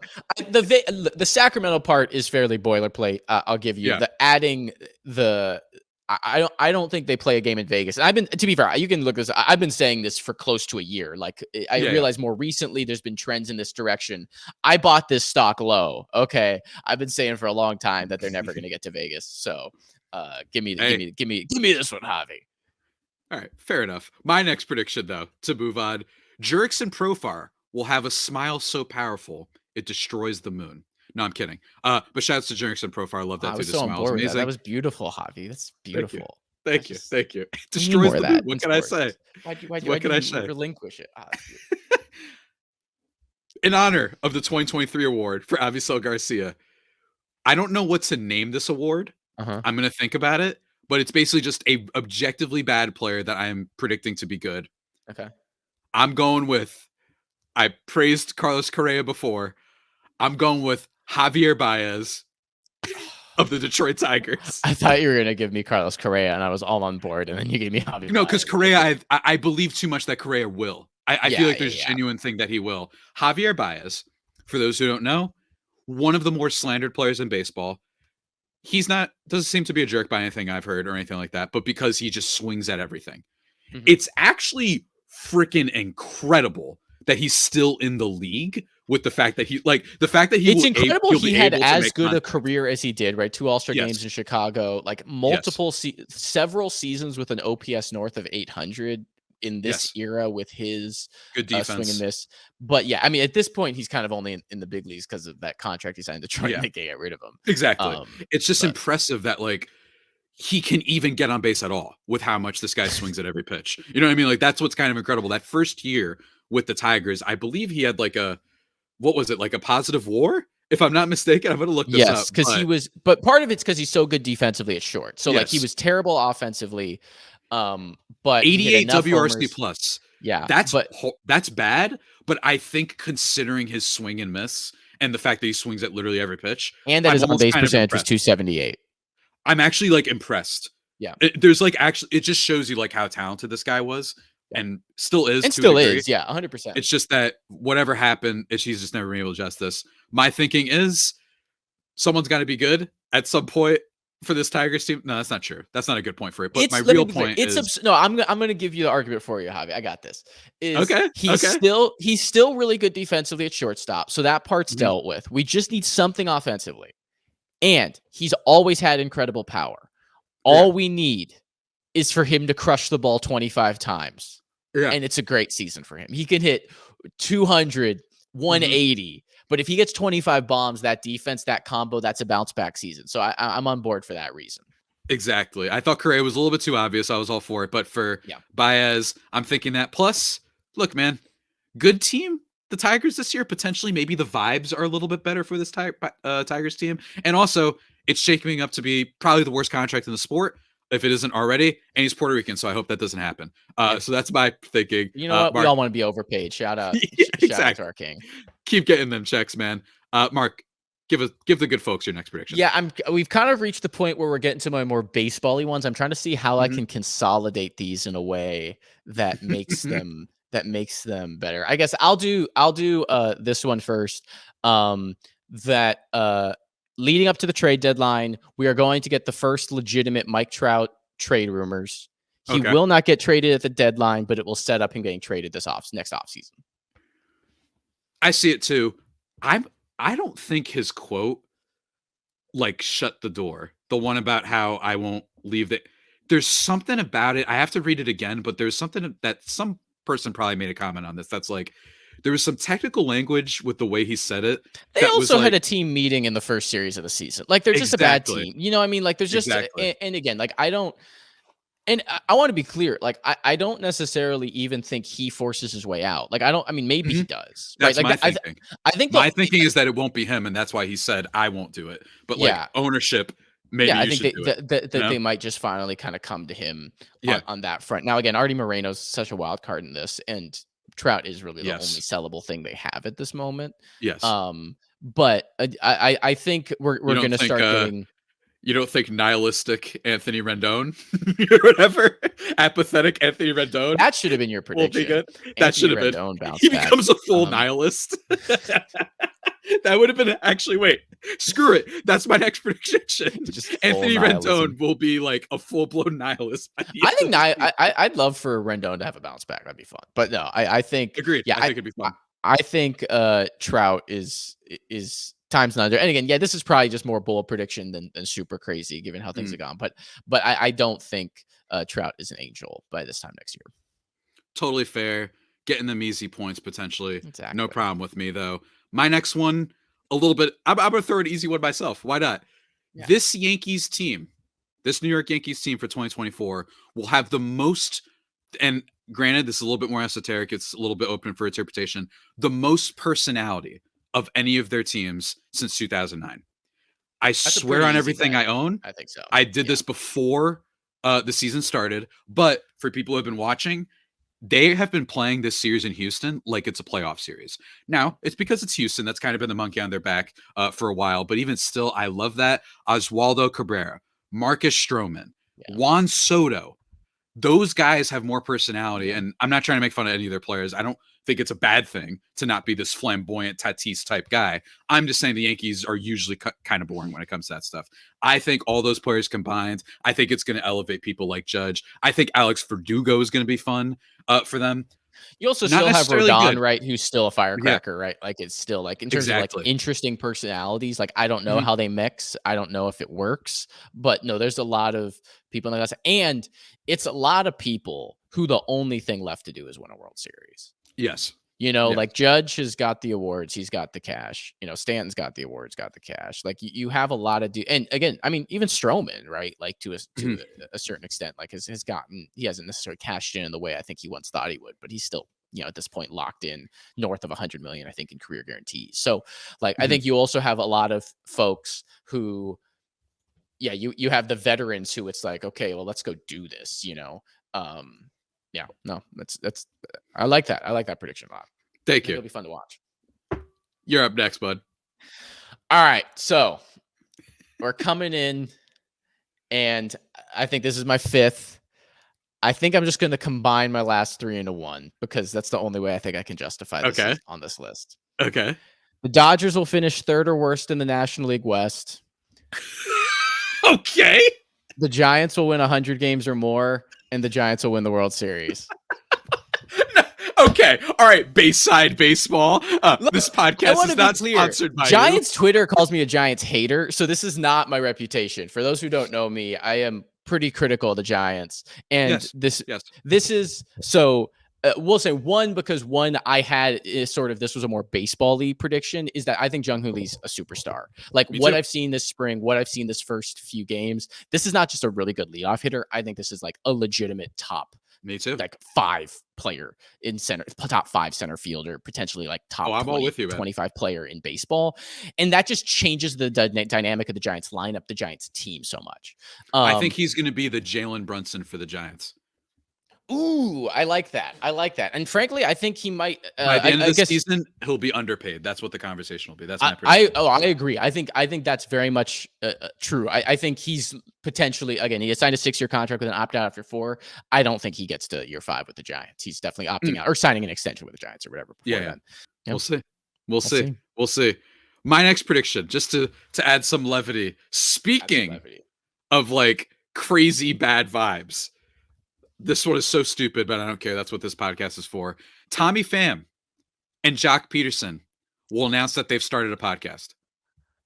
The Sacramento part is fairly boilerplate. I'll give you the adding the. I don't think they play a game in Vegas. And to be fair, you can look this. I've been saying this for close to a year. Like I realized more recently, there's been trends in this direction. I bought this stock low. Okay, I've been saying for a long time that they're never going to get to Vegas. So give me this one, Javi. All right, fair enough. My next prediction, though, to move on, Jurickson Profar will have a smile so powerful it destroys the moon. No, I'm kidding. But shouts to Jurickson Profar. I love that too. So on board with that. That was beautiful, Javi. That's beautiful. Thank you. It destroys the moon. What can I say? What can I say? Relinquish it. In honor of the 2023 award for Avisel Garcia, I don't know what to name this award. I'm going to think about it. But it's basically just a objectively bad player that I am predicting to be good. Okay. I'm going with, I praised Carlos Correa before. I'm going with Javier Baez. of the Detroit Tigers. I thought you were gonna give me Carlos Correa, and I was all on board, and then you gave me Javier. No, because Correa, I believe too much that Correa will. I feel like there's a genuine thing that he will. Javier Baez, for those who don't know, one of the more slandered players in baseball. He's not, doesn't seem to be a jerk by anything I've heard or anything like that, but because he just swings at everything. Mm-hmm. It's actually freaking incredible that he's still in the league with the fact that it's incredible he had as good a career as he did, right? 2 All-Star games in Chicago, like several seasons with an OPS north of 800 in this era with his good defense swing and miss. But yeah, I mean, at this point, he's kind of only in the big leagues because of that contract he signed in Detroit. And they can't get rid of him. Exactly. It's just impressive that like he can even get on base at all with how much this guy swings at every pitch. You know what I mean? Like that's what's kind of incredible. That first year with the Tigers, I believe he had like a positive WAR? If I'm not mistaken, I'm going to look this up. Yes, because but part of it's because he's so good defensively at short. So like he was terrible offensively. But 88 WRC homers. plus. Yeah, that's bad. But I think considering his swing and miss and the fact that he swings at literally every pitch, and that his on base percentage is 278. I'm actually like impressed. Yeah, there's like actually, it just shows you like how talented this guy was and still is. And still is. Yeah, 100%. It's just that whatever happened, he's just never been able to adjust this. My thinking is someone's got to be good at some point for this Tigers team. No, that's not true. That's not a good point for it. But my real point is no. I'm going to give you the argument for you, Javi. I got this. Okay. He's still really good defensively at shortstop, so that part's dealt with. We just need something offensively, and he's always had incredible power. All we need is for him to crush the ball 25 times, and it's a great season for him. He can hit 200, 180. But if he gets 25 bombs, that defense, that combo, that's a bounce back season. So I'm on board for that reason. Exactly. I thought Correa was a little bit too obvious. I was all for it. But for Baez, I'm thinking that. Plus, look, man, good team. The Tigers this year, potentially, maybe the vibes are a little bit better for this Tigers team. And also, it's shaping up to be probably the worst contract in the sport, if it isn't already. And he's Puerto Rican, so I hope that doesn't happen. So that's my thinking. You know what? Mark, we all want to be overpaid. Shout out, shout out to our king. Keep getting them checks, man. Mark, give the good folks your next prediction. Yeah, we've kind of reached the point where we're getting to my more baseball-y ones. I'm trying to see how I can consolidate these in a way that makes them better. I guess I'll do this one first. Leading up to the trade deadline, we are going to get the first legitimate Mike Trout trade rumors. He will not get traded at the deadline, but it will set up him getting traded next offseason. I see it too. I don't think his quote like shut the door. The one about how I won't leave there's something about it. I have to read it again, but there's something that some person probably made a comment on this. That's like, there was some technical language with the way he said it. They also had a team meeting in the first series of the season. Like they're just a bad team. You know what I mean? Like there's just, and again, like I want to be clear. Like I don't necessarily even think he forces his way out. Like maybe he does. That's right? my thinking. I think my thinking is that it won't be him. And that's why he said, I won't do it. But like ownership, maybe I think they might just finally kind of come to him on that front. Now, again, Artie Moreno's such a wild card in this, and Trout is really the only sellable thing they have at this moment. Yes. But I think we're going to start getting. You don't think nihilistic Anthony Rendon or whatever, apathetic Anthony Rendon? That should have been your prediction. Will be good. That should have been. He becomes a full nihilist. That would have been actually. Wait, screw it. That's my next prediction. Anthony Rendon will be like a full blown nihilist. I think I'd love for Rendon to have a bounce back. That'd be fun. But no, I think agreed. Yeah, I think it'd be fun. I think Trout is times under. And again, this is probably just more bold prediction than super crazy given how things have gone. But I don't think Trout is an angel by this time next year. Totally fair. Getting them easy points potentially. Exactly. No problem with me though. My next one, a little bit. I'm gonna throw an easy one myself. Why not? Yeah. This Yankees team, this New York Yankees team for 2024 will have the most. And granted, this is a little bit more esoteric. It's a little bit open for interpretation. The most personality of any of their teams since 2009. I swear on everything I own. I think so. I did this before the season started, but for people who have been watching, they have been playing this series in Houston like it's a playoff series. Now, it's because it's Houston. That's kind of been the monkey on their back for a while. But even still, I love that. Oswaldo Cabrera, Marcus Stroman, Juan Soto. Those guys have more personality. And I'm not trying to make fun of any of their players. I don't think it's a bad thing to not be this flamboyant Tatis type guy. I'm just saying the Yankees are usually kind of boring when it comes to that stuff. I think all those players combined, I think it's going to elevate people like Judge. I think Alex Verdugo is going to be fun for them. You also still have Rodon, right? Who's still a firecracker, right? Like it's still like in terms of like interesting personalities. Like I don't know how they mix. I don't know if it works, but no, there's a lot of people in the class, and it's a lot of people who the only thing left to do is win a World Series. Yes. You know, like Judge has got the awards, he's got the cash. You know, Stanton's got the awards, got the cash. Like you have a lot of and again, I mean, even Stroman, right? Like to a certain extent, like has gotten, he hasn't necessarily cashed in the way I think he once thought he would, but he's still, you know, at this point locked in north of 100 million, I think, in career guarantees. So like I think you also have a lot of folks who, you have the veterans who it's like, okay, well, let's go do this, you know. That's I like that. I like that prediction a lot. Thank you. It'll be fun to watch. You're up next, bud. All right. So we're coming in, and I think this is my fifth. I think I'm just going to combine my last three into one because that's the only way I think I can justify this on this list. Okay. The Dodgers will finish third or worst in the National League West. Okay. The Giants will win 100 games or more, and the Giants will win the World Series. Okay. All right. Bayside Baseball. This podcast is not sponsored by Giants Twitter calls me a Giants hater, so this is not my reputation. For those who don't know me, I am pretty critical of the Giants. And this is so we'll say one, because one I had is sort of, this was a more baseball-y prediction, is that I think Jung Hoo Lee's a superstar. Like what I've seen this spring, what I've seen this first few games, this is not just a really good leadoff hitter. I think this is like a legitimate top, me too, like 5 player in center, top 5 center fielder, potentially like top 25 player in baseball. And that just changes the dynamic of the Giants lineup, the Giants team so much. I think he's going to be the Jalen Brunson for the Giants. Ooh, I like that. I like that. And frankly, I think he might by the end of the season, he'll be underpaid. That's what the conversation will be. That's my I agree. I think that's very much true. I think he's potentially, again, he signed a 6-year contract with an opt out after 4. I don't think he gets to year 5 with the Giants. He's definitely opting out or signing an extension with the Giants or whatever. Yeah. We'll see. We'll see. My next prediction, just to add some levity. Speaking of like crazy bad vibes. This one is so stupid, but I don't care. That's what this podcast is for. Tommy Pham and Jock Peterson will announce that they've started a podcast.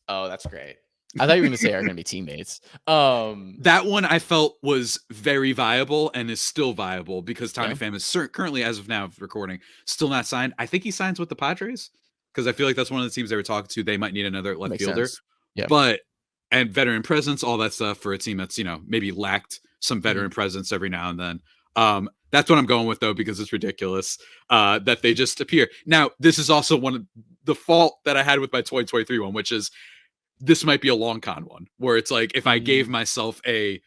Oh, that's great. I thought you were going to say are going to be teammates. That one I felt was very viable and is still viable because Tommy Pham is currently, as of now of recording, still not signed. I think he signs with the Padres because I feel like that's one of the teams they were talking to. They might need another left fielder. Yeah. And veteran presence, all that stuff for a team that's, maybe lacked some veteran presence every now and then. That's what I'm going with, though, because it's ridiculous that they just appear. Now, this is also one of the fault that I had with my 2023 one, which is this might be a long con one, where it's like if I gave myself a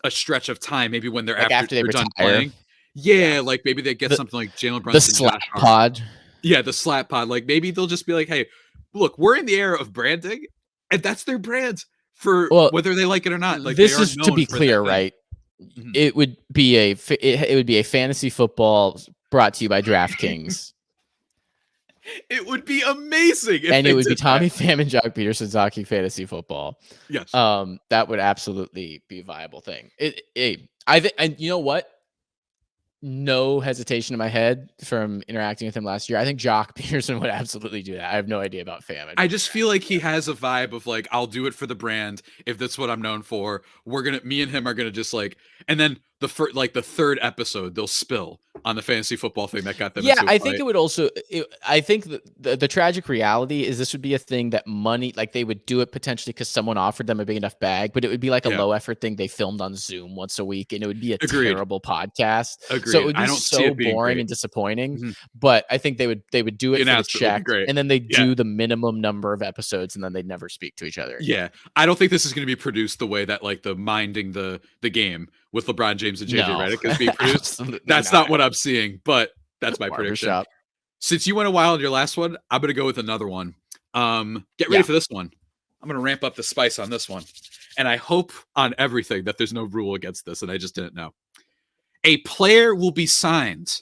stretch of time, maybe when they're like after they're done playing. Yeah, like maybe they get something like Jalen Brunson. The slap pod. Yeah, the slap pod. Like maybe they'll just be like, hey, look, we're in the era of branding, and that's their brand. For whether they like it or not, like this is to be clear, right? Mm-hmm. It would be a fantasy football brought to you by DraftKings. It would be amazing, and it would be Tommy Pham and Jock Peterson talking fantasy football. Yes, that would absolutely be a viable thing. I think, and you know what? No hesitation in my head from interacting with him last year. I think Jock Peterson would absolutely do that. I have no idea about Pham. I just feel like he has a vibe of like, I'll do it for the brand if that's what I'm known for. Me and him are gonna just like, and then the third episode they'll spill on the fantasy football thing that got them. Yeah, I think it would also. I think the tragic reality is this would be a thing that money, like they would do it potentially because someone offered them a big enough bag, but it would be like a low effort thing they filmed on Zoom once a week, and it would be a terrible podcast. Agreed. So it would be so boring and disappointing. Mm-hmm. But I think they would do it for the check, and then they do the minimum number of episodes, and then they'd never speak to each other. Yeah, I don't think this is going to be produced the way that like the minding the game with LeBron James and JJ No, Redick as being produced. absolutely That's not what I'm seeing, but that's my prediction. Barbershop. Since you went a while on your last one, I'm going to go with another one. Get ready for this one. I'm going to ramp up the spice on this one. And I hope on everything that there's no rule against this, and I just didn't know. A player will be signed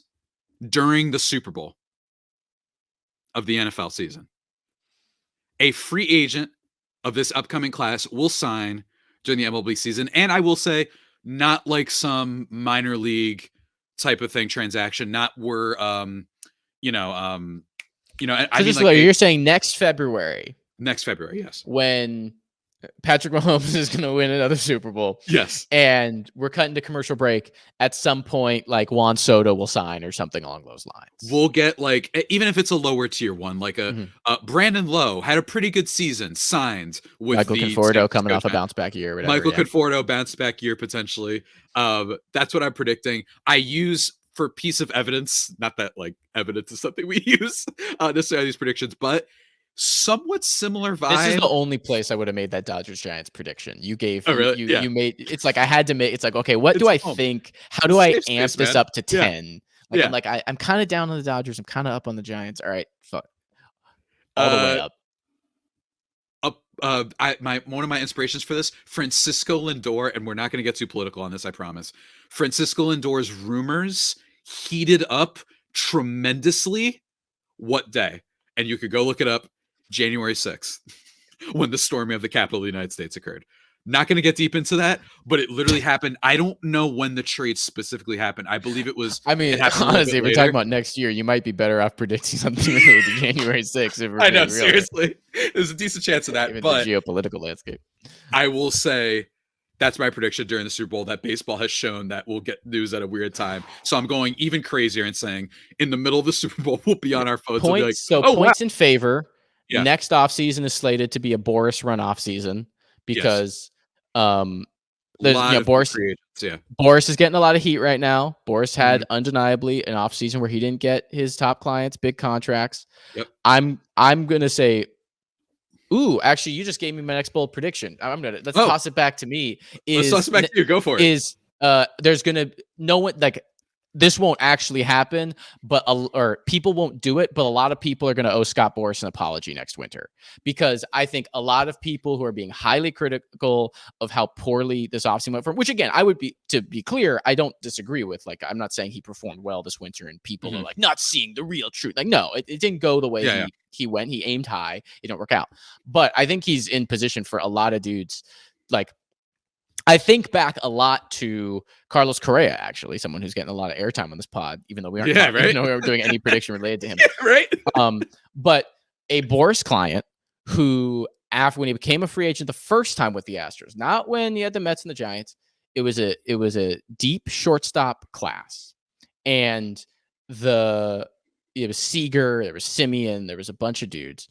during the Super Bowl of the NFL season. A free agent of this upcoming class will sign during the MLB season. And I will say, not like some minor league type of thing transaction, not where, I mean, you're saying next February. Next February, yes. When Patrick Mahomes is going to win another Super Bowl. Yes. And we're cutting to commercial break. At some point, like Juan Soto will sign or something along those lines. We'll get like, even if it's a lower tier one, like Brandon Lowe had a pretty good season, signed with Michael Conforto coming off a bounce back year. Whatever, Michael Conforto bounce back year potentially. That's what I'm predicting. I use for piece of evidence, not that like evidence is something we use necessarily these predictions, but somewhat similar vibe. This is the only place I would have made that Dodgers Giants prediction. You gave you made it's like I had to make it's like, okay, what do I think? How do I amp this up to 10? Like I'm kind of down on the Dodgers. I'm kind of up on the Giants. All right, fuck. All the way up. One of my inspirations for this, Francisco Lindor, and we're not going to get too political on this, I promise. Francisco Lindor's rumors heated up tremendously. What day? And you could go look it up. January 6th, when the storming of the Capitol of the United States occurred. Not going to get deep into that, but it literally happened. I don't know when the trade specifically happened. I believe it was. I mean, honestly, if we're talking about next year, you might be better off predicting something related to January 6th. I know, seriously. There's a decent chance of that. Given but the geopolitical landscape. I will say that's my prediction during the Super Bowl, that baseball has shown that we'll get news at a weird time. So I'm going even crazier and saying in the middle of the Super Bowl, we'll be on our phones. Points, and be like, points in favor. Yeah. Next offseason is slated to be a Boris run offseason because Boris is getting a lot of heat right now. Boris had undeniably an offseason where he didn't get his top clients, big contracts. Yep. I'm gonna say, actually, you just gave me my next bold prediction. Let's toss it back to me. Let's toss it back to you. Go for it. There's gonna no one like. This won't actually happen, or people won't do it, but a lot of people are going to owe Scott Boras an apology next winter, because I think a lot of people who are being highly critical of how poorly this offseason went for him, which again, to be clear, I don't disagree with. Like, I'm not saying he performed well this winter and people are like not seeing the real truth. Like, no, it didn't go the way he went. He aimed high. It didn't work out. But I think he's in position for a lot of dudes. Like, I think back a lot to Carlos Correa, actually, someone who's getting a lot of airtime on this pod, even though we aren't even though we aren't doing any prediction related to him. But a Boris client who, after when he became a free agent the first time with the Astros, not when he had the Mets and the Giants, it was a deep shortstop class, and it was Seager, there was Simeon, there was a bunch of dudes,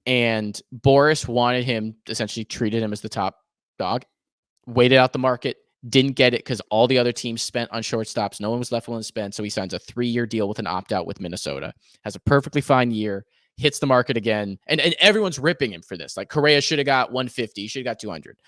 and Boris wanted him, essentially treated him as the top dog. Waited out the market, didn't get it because all the other teams spent on shortstops. No one was left willing to spend. So he signs a 3-year deal with an opt-out with Minnesota. Has a perfectly fine year, hits the market again. And everyone's ripping him for this. Like, Correa should have got 150, he should have got 200.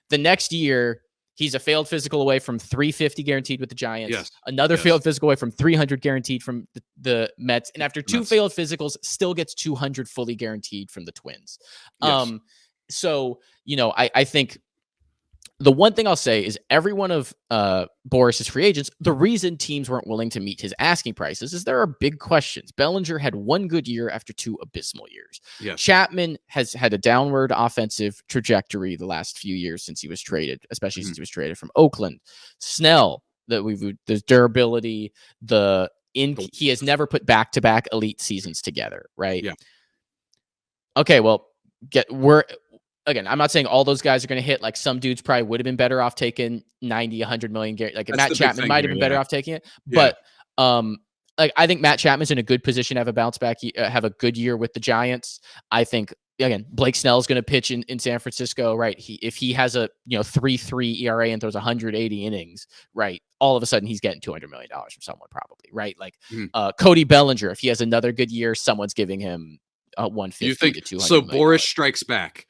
The next year, he's a failed physical away from 350 guaranteed with the Giants. Another failed physical away from 300 guaranteed from the Mets. And after two failed physicals, still gets 200 fully guaranteed from the Twins. So, I think the one thing I'll say is every one of Boris's free agents, the reason teams weren't willing to meet his asking prices is there are big questions. Bellinger had one good year after 2 abysmal years. Chapman has had a downward offensive trajectory the last few years since he was traded, especially since he was traded from Oakland. Snell, the durability, he has never put back-to-back elite seasons together, right? Okay, well, again, I'm not saying all those guys are going to hit. Like, some dudes probably would have been better off taking 90, 100 million. Like, Matt Chapman might have been better off taking it. But I think Matt Chapman's in a good position to have a bounce back, have a good year with the Giants. I think, again, Blake Snell is going to pitch in San Francisco, right? If he has a 3.3 ERA and throws 180 innings, right? All of a sudden he's getting $200 million from someone, probably, right? Like Cody Bellinger, if he has another good year, someone's giving him 150 to 200. So Boris strikes back.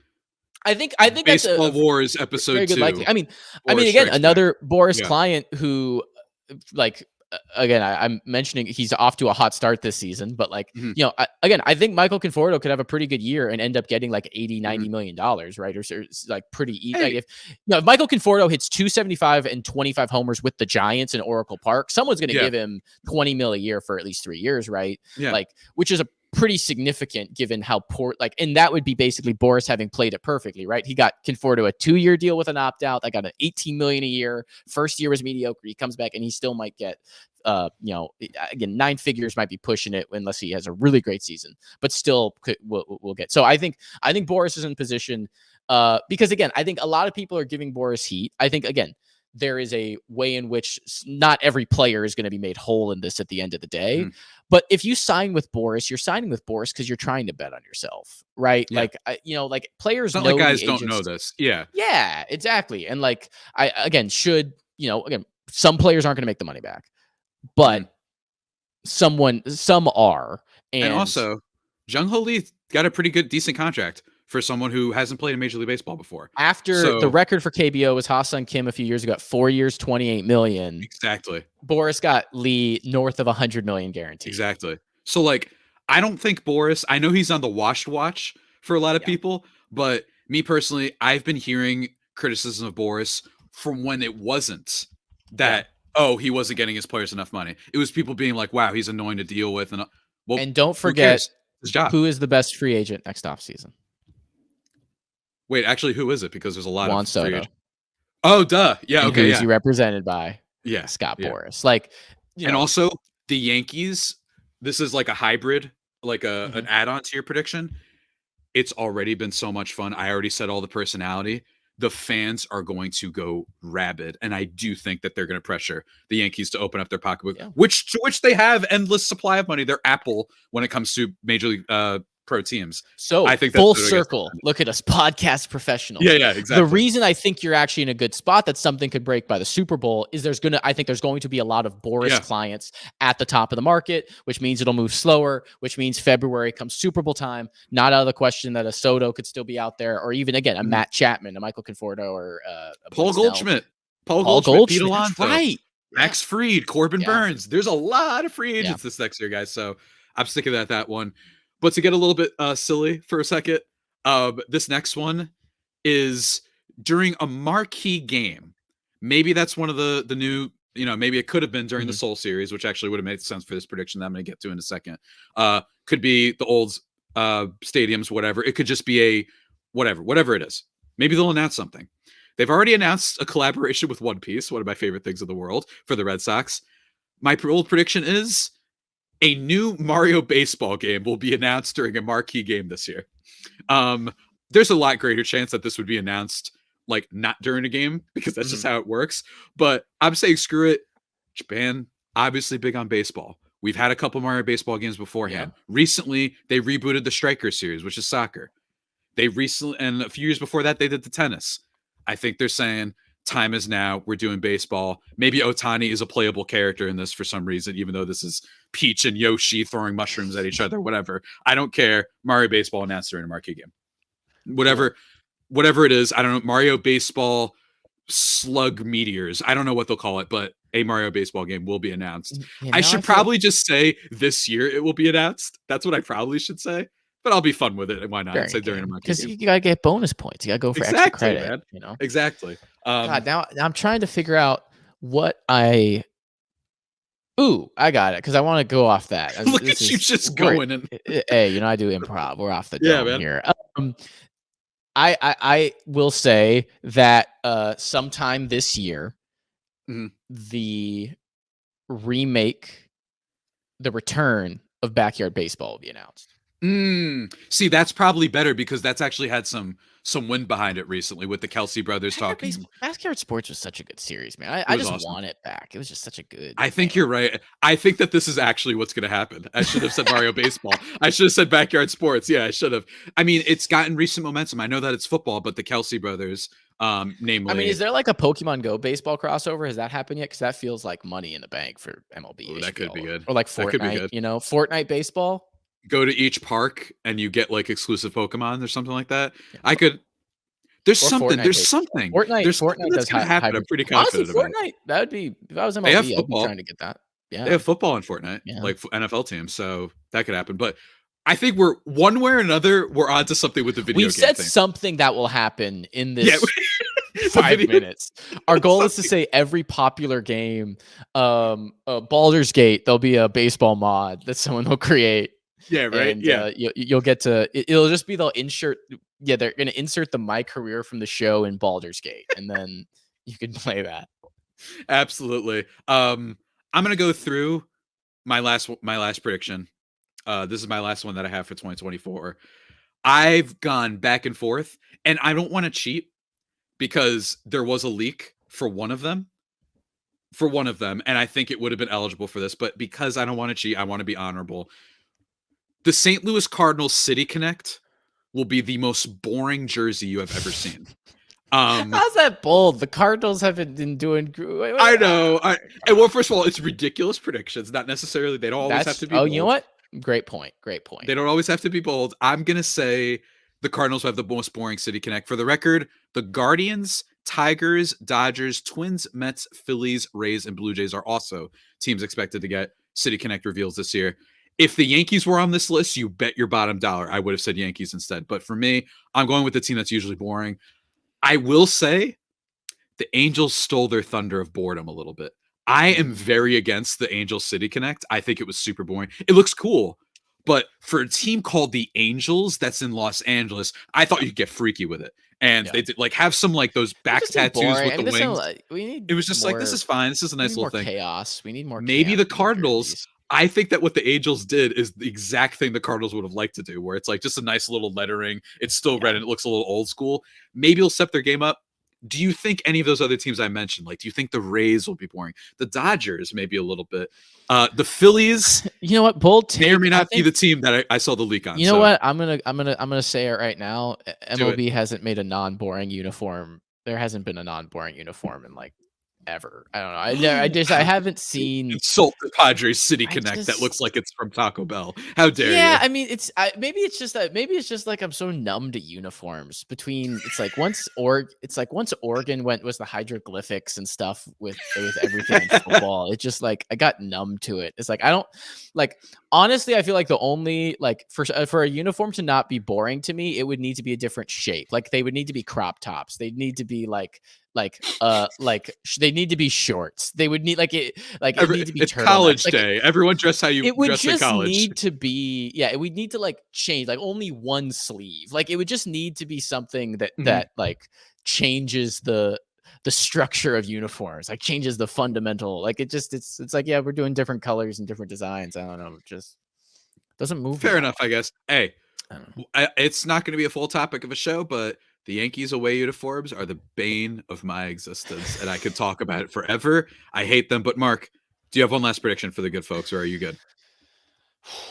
I think that's Baseball a Wars very episode good 2. likely. I mean, Boris again, Strikes Back. another Boris Yeah. client who, like, again, I'm mentioning he's off to a hot start this season, but like, Mhm. I think Michael Conforto could have a pretty good year and end up getting like 80, 90 Mhm. million dollars, right? Or like pretty easy. Hey. Like if Michael Conforto hits 275 and 25 homers with the Giants in Oracle Park, someone's going to give him 20 mil a year for at least 3 years, right? Yeah. Like, which is a pretty significant given how poor, like, and that would be basically Boris having played it perfectly, right? He got Conforto a 2-year deal with an opt-out. I got an 18 million a year. First year was mediocre. He comes back and he still might get, again, 9 figures might be pushing it unless he has a really great season, but still we'll get. So I think Boris is in position, because again, I think a lot of people are giving Boris heat. I think, again, there is a way in which not every player is going to be made whole in this at the end of the day. Mhm. But if you sign with Boris, you're signing with Boris because you're trying to bet on yourself, right? Yeah. Like, like players It's not know like guys the don't know agents. this. Yeah. Yeah, exactly. And like, again, some players aren't going to make the money back, but some are. And also, Jung Ho Lee got a pretty good, decent contract for someone who hasn't played in Major League Baseball before. After the record for KBO was Ha-Sung Kim a few years ago at 4 years, 28 million. Exactly. Boris got Lee north of 100 million guaranteed. Exactly. So like, I don't think Boris, I know he's on the washed watch for a lot of people, but me personally, I've been hearing criticism of Boris from when it wasn't that, he wasn't getting his players enough money. It was people being like, wow, he's annoying to deal with. And don't forget, his job. Who is the best free agent next offseason? Wait, actually, who is it? Because there's a lot Juan of Soto. free agents. Oh, duh. Yeah, and okay, who is he represented by? Yeah. Scott Boris. Like, and also the Yankees, this is like a hybrid, like an add-on to your prediction. It's already been so much fun. I already said all the personality. The fans are going to go rabid, and I do think that they're going to pressure the Yankees to open up their pocketbook, which they have endless supply of money. They're Apple when it comes to Major League pro teams. So I think full circle. Look at us, podcast professionals. Yeah, exactly. The reason I think you're actually in a good spot that something could break by the Super Bowl is I think there's going to be a lot of Boris clients at the top of the market, which means it'll move slower, which means February comes Super Bowl time. Not out of the question that a Soto could still be out there, or even, again, a Matt Chapman, a Michael Conforto, or Paul Goldschmidt. Pete Alonso. That's right. Max Fried, Corbin Burns. There's a lot of free agents this next year, guys. So I'm sticking at that one. But to get a little bit silly for a second, this next one is during a marquee game. Maybe that's one of the new, maybe it could have been during the Soul Series, which actually would have made sense for this prediction that I'm going to get to in a second. Could be the old stadiums, whatever. It could just be a whatever it is. Maybe they'll announce something. They've already announced a collaboration with One Piece, one of my favorite things in the world, for the Red Sox. My old prediction is a new Mario baseball game will be announced during a marquee game this year. There's a lot greater chance that this would be announced like not during a game, because that's just how it works. But I'm saying screw it. Japan, obviously big on baseball. We've had a couple Mario baseball games beforehand. Recently, they rebooted the Striker series, which is soccer. And a few years before that, they did the tennis. I think they're saying time is now. We're doing baseball. Maybe Ohtani is a playable character in this for some reason, even though this is Peach and Yoshi throwing mushrooms at each other, whatever. I don't care. Mario baseball announced during a marquee game. Whatever it is, I don't know. Mario baseball slug meteors. I don't know what they'll call it, but a Mario baseball game will be announced. I should probably just say this year it will be announced. That's what I probably should say. But I'll be fun with it. Why not? Say during a marquee game. Because you gotta get bonus points. You gotta go for extra credit. Man. Exactly. God, now I'm trying to figure out what I got it, because I want to go off that. Look at you just going and hey, I do improv. We're off the dome here. I will say that sometime this year, the return of Backyard Baseball will be announced. See, that's probably better, because that's actually had some wind behind it recently with the Kelsey brothers talking. Backyard Sports was such a good series, man. I just want it back. It was just such a good. I think you're right. I think that this is actually what's going to happen. I should have said Mario Baseball. I should have said Backyard Sports. Yeah, I should have. I mean, it's gotten recent momentum. I know that it's football, but the Kelsey brothers, namely. I mean, is there like a Pokemon Go baseball crossover? Has that happened yet? Because that feels like money in the bank for MLB. Ooh, that could be good. Or like Fortnite, Fortnite baseball. Go to each park and you get like exclusive Pokemon or something like that. Yeah. There's Or something. Fortnite, There's maybe. something. Fortnite, There's something Fortnite that's does gonna happen. I'm pretty honestly, confident about. Fortnite, that would be, if I was They have MLB, I'd be football. trying to get that. They Yeah. have football in Fortnite, Yeah. like NFL teams, so that could happen. But I think we're one way or another, we're onto something with the video We've game said thing. something that will happen in this The 5 video- minutes. Our goal is to say every popular game, Baldur's Gate, there'll be a baseball mod that someone will create. Yeah, right. And Yeah. you'll get to it'll just be they'll insert they're gonna insert the My Career from the show in Baldur's Gate, and then you can play that. Absolutely. I'm gonna go through my last prediction. This is my last one that I have for 2024. I've gone back and forth, and I don't want to cheat because there was a leak for one of them. And I think it would have been eligible for this, but because I don't want to cheat, I want to be honorable. The St. Louis Cardinals City Connect will be the most boring jersey you have ever seen. How's that bold? The Cardinals haven't been doing. I know. Well, first of all, it's ridiculous predictions. Not necessarily. They don't always have to be. Oh, bold. you know what? Great point. They don't always have to be bold. I'm gonna say the Cardinals have the most boring City Connect. For the record, the Guardians, Tigers, Dodgers, Twins, Mets, Phillies, Rays, and Blue Jays are also teams expected to get City Connect reveals this year. If the Yankees were on this list, you bet your bottom dollar I would have said Yankees instead. But for me, I'm going with the team that's usually boring. I will say the Angels stole their thunder of boredom a little bit. I am very against the Angels City Connect. I think it was super boring. It looks cool, but for a team called the Angels that's in Los Angeles, I thought you'd get freaky with it. And they did like have some like those back tattoos with the wings. It was just like, this is fine. This is a nice little thing. Chaos. We need more. Maybe the Cardinals. I think that what the Angels did is the exact thing the Cardinals would have liked to do, where it's like just a nice little lettering. It's still red and it looks a little old school. Maybe it'll step their game up. Do you think any of those other teams I mentioned, like, do you think the Rays will be boring? The Dodgers, maybe a little bit. The Phillies, you know what, bold take, may or may not be the team that I saw the leak on. You know what? I'm gonna say it right now. MLB hasn't made a non-boring uniform. There hasn't been a non-boring uniform in like ever. I don't know. I haven't seen insult the Padres City Connect that looks like it's from Taco Bell. How dare you? Yeah, I mean, maybe it's just like I'm so numb to uniforms. It's like once Oregon was the hieroglyphics and stuff with everything in football. It just like I got numb to it. It's like I don't like. Honestly, I feel like the only like for a uniform to not be boring to me, it would need to be a different shape. Like they would need to be crop tops. They'd need to be like they need to be shorts. They would need it need to be it's college day. Everyone dress how you it would dress just in college. Need to be it would need to like change like only one sleeve. Like it would just need to be something that like changes the structure of uniforms, like changes the fundamental, like it's like, yeah, we're doing different colors and different designs. I don't know, it just doesn't move. Fair enough, I guess. Hey, it's not going to be a full topic of a show, but the Yankees away uniforms are the bane of my existence, and I could talk about it forever. I hate them. But Mark, do you have one last prediction for the good folks, or are you good?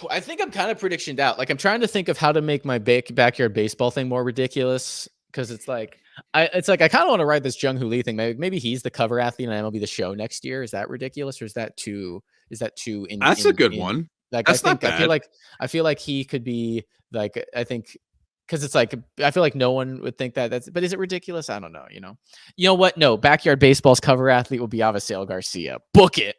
I think I'm kind of predictioned out. Like I'm trying to think of how to make my backyard baseball thing more ridiculous, because it's like I kind of want to write this Jung Hoo Lee thing. Maybe he's the cover athlete and MLB The Show next year. Is that ridiculous, or is that too? That's a good one. Like that's not bad. I feel like he could be like, I think, because it's like I feel like no one would think that. But is it ridiculous? I don't know. You know what? No, backyard baseball's cover athlete will be Avisail Garcia. Book it.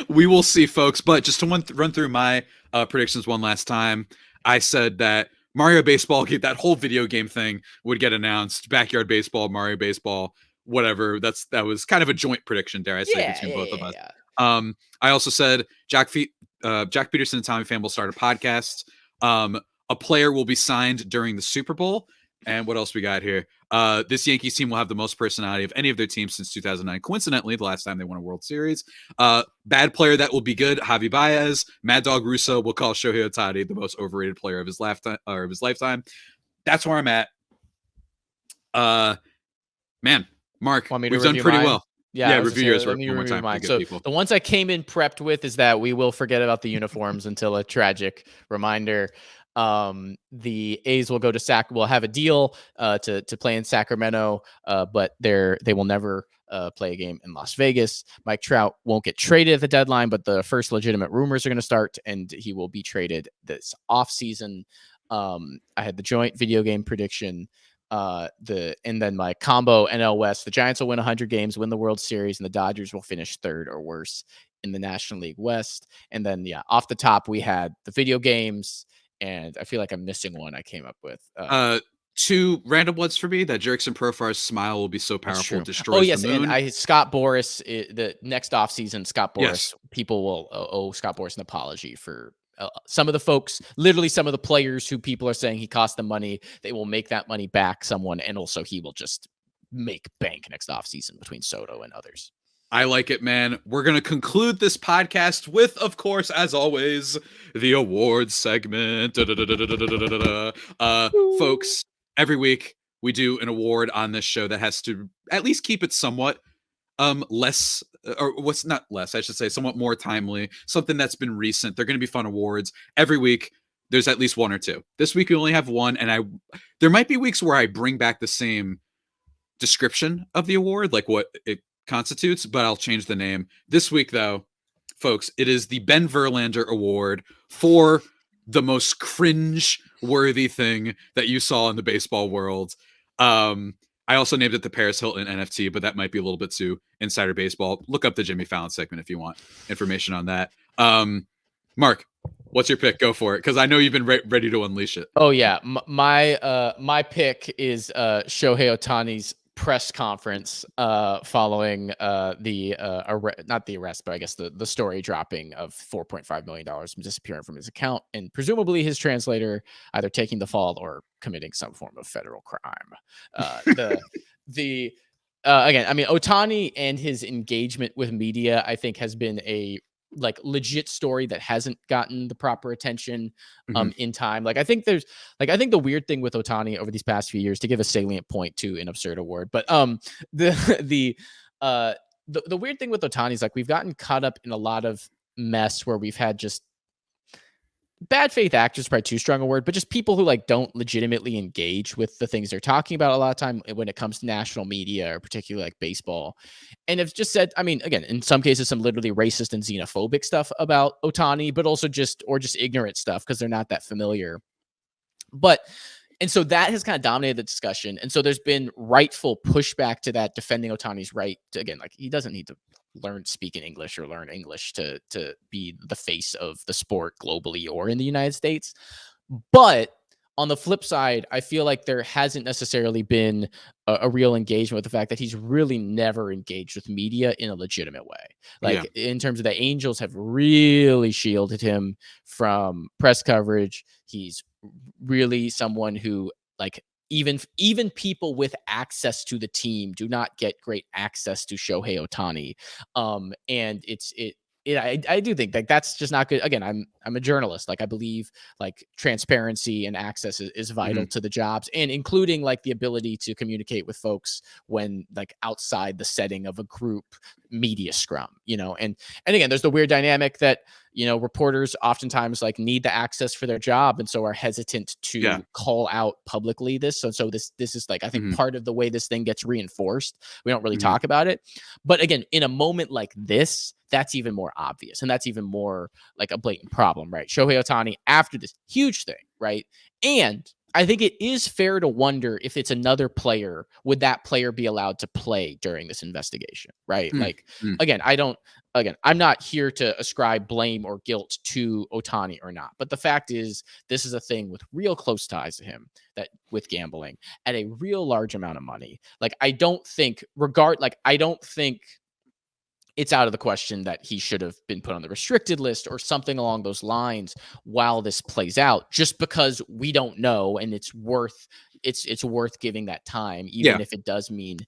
We will see, folks. But just to run through my predictions one last time, I said that Mario Baseball, that whole video game thing would get announced. Backyard Baseball, Mario Baseball, whatever. That was kind of a joint prediction, dare I say, between both of us. Yeah. I also said Jack Peterson and Tommy Pham will start a podcast. A player will be signed during the Super Bowl. And what else we got here? This Yankees team will have the most personality of any of their teams since 2009. Coincidentally, the last time they won a World Series. Bad player that will be good, Javi Baez. Mad Dog Russo will call Shohei Ohtani the most overrated player of his lifetime. That's where I'm at. Man, Mark, we've done pretty well. Yeah, review yours one more time. Mine. So the ones I came in prepped with is that we will forget about the uniforms until a tragic reminder. The A's will go to will have a deal to play in Sacramento, but they will never play a game in Las Vegas. Mike Trout won't get traded at the deadline, but the first legitimate rumors are going to start, and he will be traded this offseason. I had the joint video game prediction. And then my combo NL West. The Giants will win 100 games, win the World Series, and the Dodgers will finish third or worse in the National League West. And then off the top we had the video games, and I feel like I'm missing one I came up with. 2 random ones for me. That Jerickson Profar's smile will be so powerful it destroys the moon. And Scott Boras, the next offseason, Scott Boras, people will owe Scott Boras an apology for some of the folks, literally some of the players who people are saying he cost them money. They will make that money back someone, and also he will just make bank next offseason between Soto and others. I like it, man. We're going to conclude this podcast with, of course, as always, the awards segment. Folks, every week we do an award on this show that has to at least keep it somewhat less, or what's not less, I should say, somewhat more timely, something that's been recent. They're going to be fun awards. Every week, there's at least 1 or 2. This week, we only have 1, and there might be weeks where I bring back the same description of the award, like what it constitutes, but I'll change the name. This week, though, folks, it is the Ben Verlander Award for the most cringe-worthy thing that you saw in the baseball world. I also named it the Paris Hilton NFT, but that might be a little bit too insider baseball. Look up the Jimmy Fallon segment if you want information on that. Mark, what's your pick? Go for it, because I know you've been ready to unleash it. Oh yeah, my pick is Shohei Ohtani's press conference following not the arrest, but I guess the story dropping of $4.5 million disappearing from his account, and presumably his translator either taking the fall or committing some form of federal crime. Again, I mean, Ohtani and his engagement with media, I think, has been a legit story that hasn't gotten the proper attention in time. I think the weird thing with Ohtani over these past few years, to give a salient point to an absurd award, but the weird thing with Ohtani is we've gotten caught up in a lot of mess where we've had just bad faith actors, probably too strong a word, but just people who don't legitimately engage with the things they're talking about a lot of time when it comes to national media, or particularly baseball. And have just said, I mean, again, in some cases, some literally racist and xenophobic stuff about Ohtani, but also just ignorant stuff because they're not that familiar. And so that has kind of dominated the discussion. And so there's been rightful pushback to that, defending Ohtani's right to, again, he doesn't need to speak in English or learn English to be the face of the sport globally or in the United States. But on the flip side, I feel like there hasn't necessarily been a real engagement with the fact that he's really never engaged with media in a legitimate way. In terms of the Angels have really shielded him from press coverage. He's really someone who even people with access to the team do not get great access to Shohei Ohtani. And I do think that's just not good. Again, I'm a journalist. I believe transparency and access is vital to the jobs, and including the ability to communicate with folks when outside the setting of a group media scrum, and again, there's the weird dynamic that, reporters oftentimes need the access for their job, and so are hesitant to call out publicly this. So this is I think part of the way this thing gets reinforced. We don't really talk about it, but again, in a moment like this, that's even more obvious, and that's even more a blatant problem, right? Shohei Ohtani, after this huge thing, right? And I think it is fair to wonder if it's another player, would that player be allowed to play during this investigation, right? Again, I'm not here to ascribe blame or guilt to Ohtani or not, but the fact is, this is a thing with real close ties to him, that with gambling at a real large amount of money. I don't think it's out of the question that he should have been put on the restricted list or something along those lines while this plays out, just because we don't know, and it's worth giving that time, even if it does mean,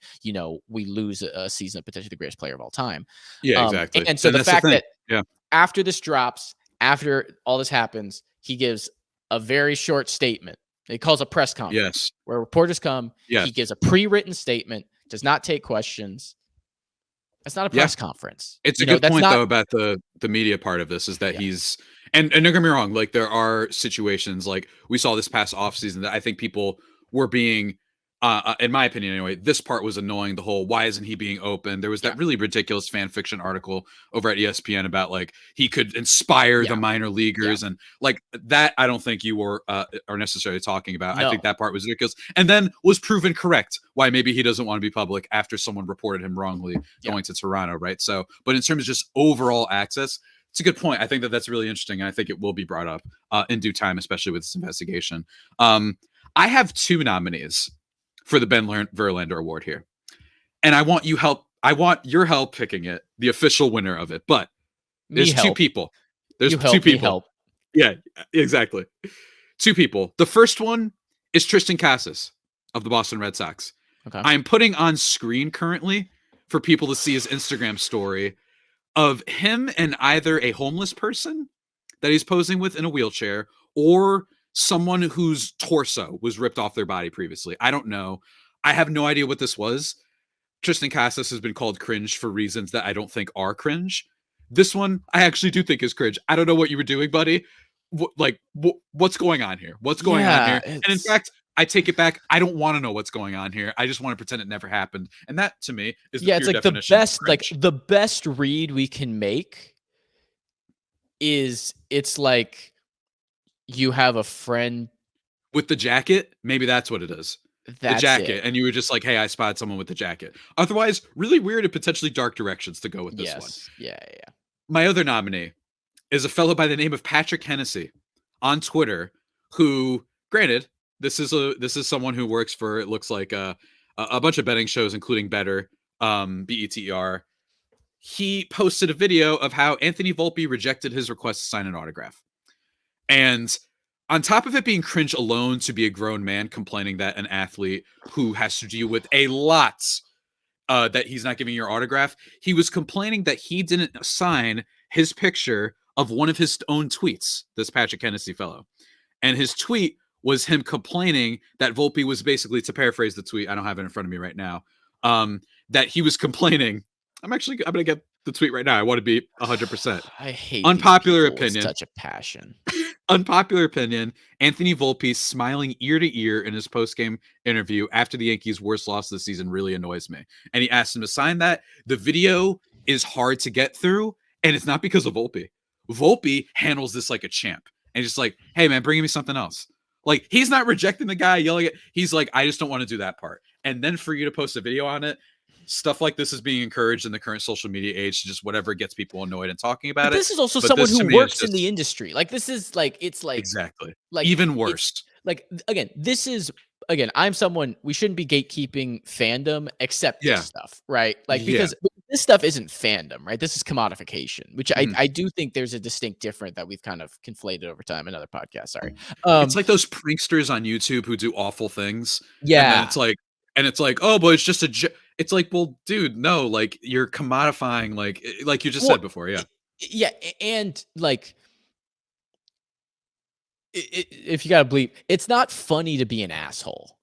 we lose a season of potentially the greatest player of all time. Yeah, exactly. And so the fact that after this drops, after all this happens, he gives a very short statement. He calls a press conference where reporters come. He gives a pre-written statement, does not take questions. It's not a press conference. It's a good point, though, about the media part of this, is that he's, and don't get me wrong, there are situations we saw this past offseason that I think people were being in my opinion anyway, this part was annoying. The whole why isn't he being open? There was that really ridiculous fan fiction article over at ESPN about like he could inspire the minor leaguers and like that. I don't think you were are necessarily talking about. I think that part was ridiculous, and then was proven correct why maybe he doesn't want to be public after someone reported him wrongly going to Toronto, right? So, but in terms of just overall access, it's a good point. I think that that's really interesting, and I think it will be brought up in due time, especially with this investigation. I have 2 nominees for the Ben Verlander Award here. And I want your help picking it, the official winner of it. But there's 2 people. There's 2 people. Yeah, exactly. 2 people. The first one is Tristan Casas of the Boston Red Sox. Okay. I'm putting on screen currently for people to see his Instagram story of him and either a homeless person that he's posing with in a wheelchair or someone whose torso was ripped off their body previously. I don't know. I have no idea what this was. Tristan Casas has been called cringe for reasons that I don't think are cringe. This one, I actually do think is cringe. I don't know what you were doing, buddy. What's going on here? What's going on here? And in fact, I take it back. I don't want to know what's going on here. I just want to pretend it never happened. And that to me is it's like the best read we can make is it's like you have a friend with the jacket. Maybe that's what it is. The jacket. And you were just like, hey, I spotted someone with the jacket. Otherwise, really weird and potentially dark directions to go with this one. Yeah. My other nominee is a fellow by the name of Patrick Hennessy on Twitter, who, granted, this is someone who works for, it looks like a bunch of betting shows, including Better, BETR. He posted a video of how Anthony Volpe rejected his request to sign an autograph. And on top of it being cringe alone to be a grown man complaining that an athlete who has to deal with a lot that he's not giving your autograph, he was complaining that he didn't sign his picture of one of his own tweets, this Patrick Hennessy fellow. And his tweet was him complaining that Volpe was basically, to paraphrase the tweet, I don't have it in front of me right now, that he was complaining. I'm going to get the tweet right now. I want to be 100%. I hate unpopular opinion. Such a passion. Unpopular opinion. Anthony Volpe smiling ear to ear in his post-game interview after the Yankees' worst loss of the season really annoys me. And he asked him to sign that. The video is hard to get through, and it's not because of Volpe. Volpe handles this like a champ. And just like, hey, man, bring me something else. Like, he's not rejecting the guy, yelling at. He's like, I just don't want to do that part. And then for you to post a video on it, stuff like this is being encouraged in the current social media age, just whatever gets people annoyed and talking about it. This is also someone who works in the industry. Like, this is like, it's like exactly like even worse. Like, again, I'm someone, we shouldn't be gatekeeping fandom except this stuff, right? Like, because this stuff isn't fandom, right? This is commodification, which I do think there's a distinct difference that we've kind of conflated over time in other podcasts. Sorry. It's like those pranksters on YouTube who do awful things. Yeah. And it's like, oh, but it's just it's like, well, dude, no, like you're commodifying, like you just said before. Yeah. Yeah. And like, if you got to bleep, it's not funny to be an asshole.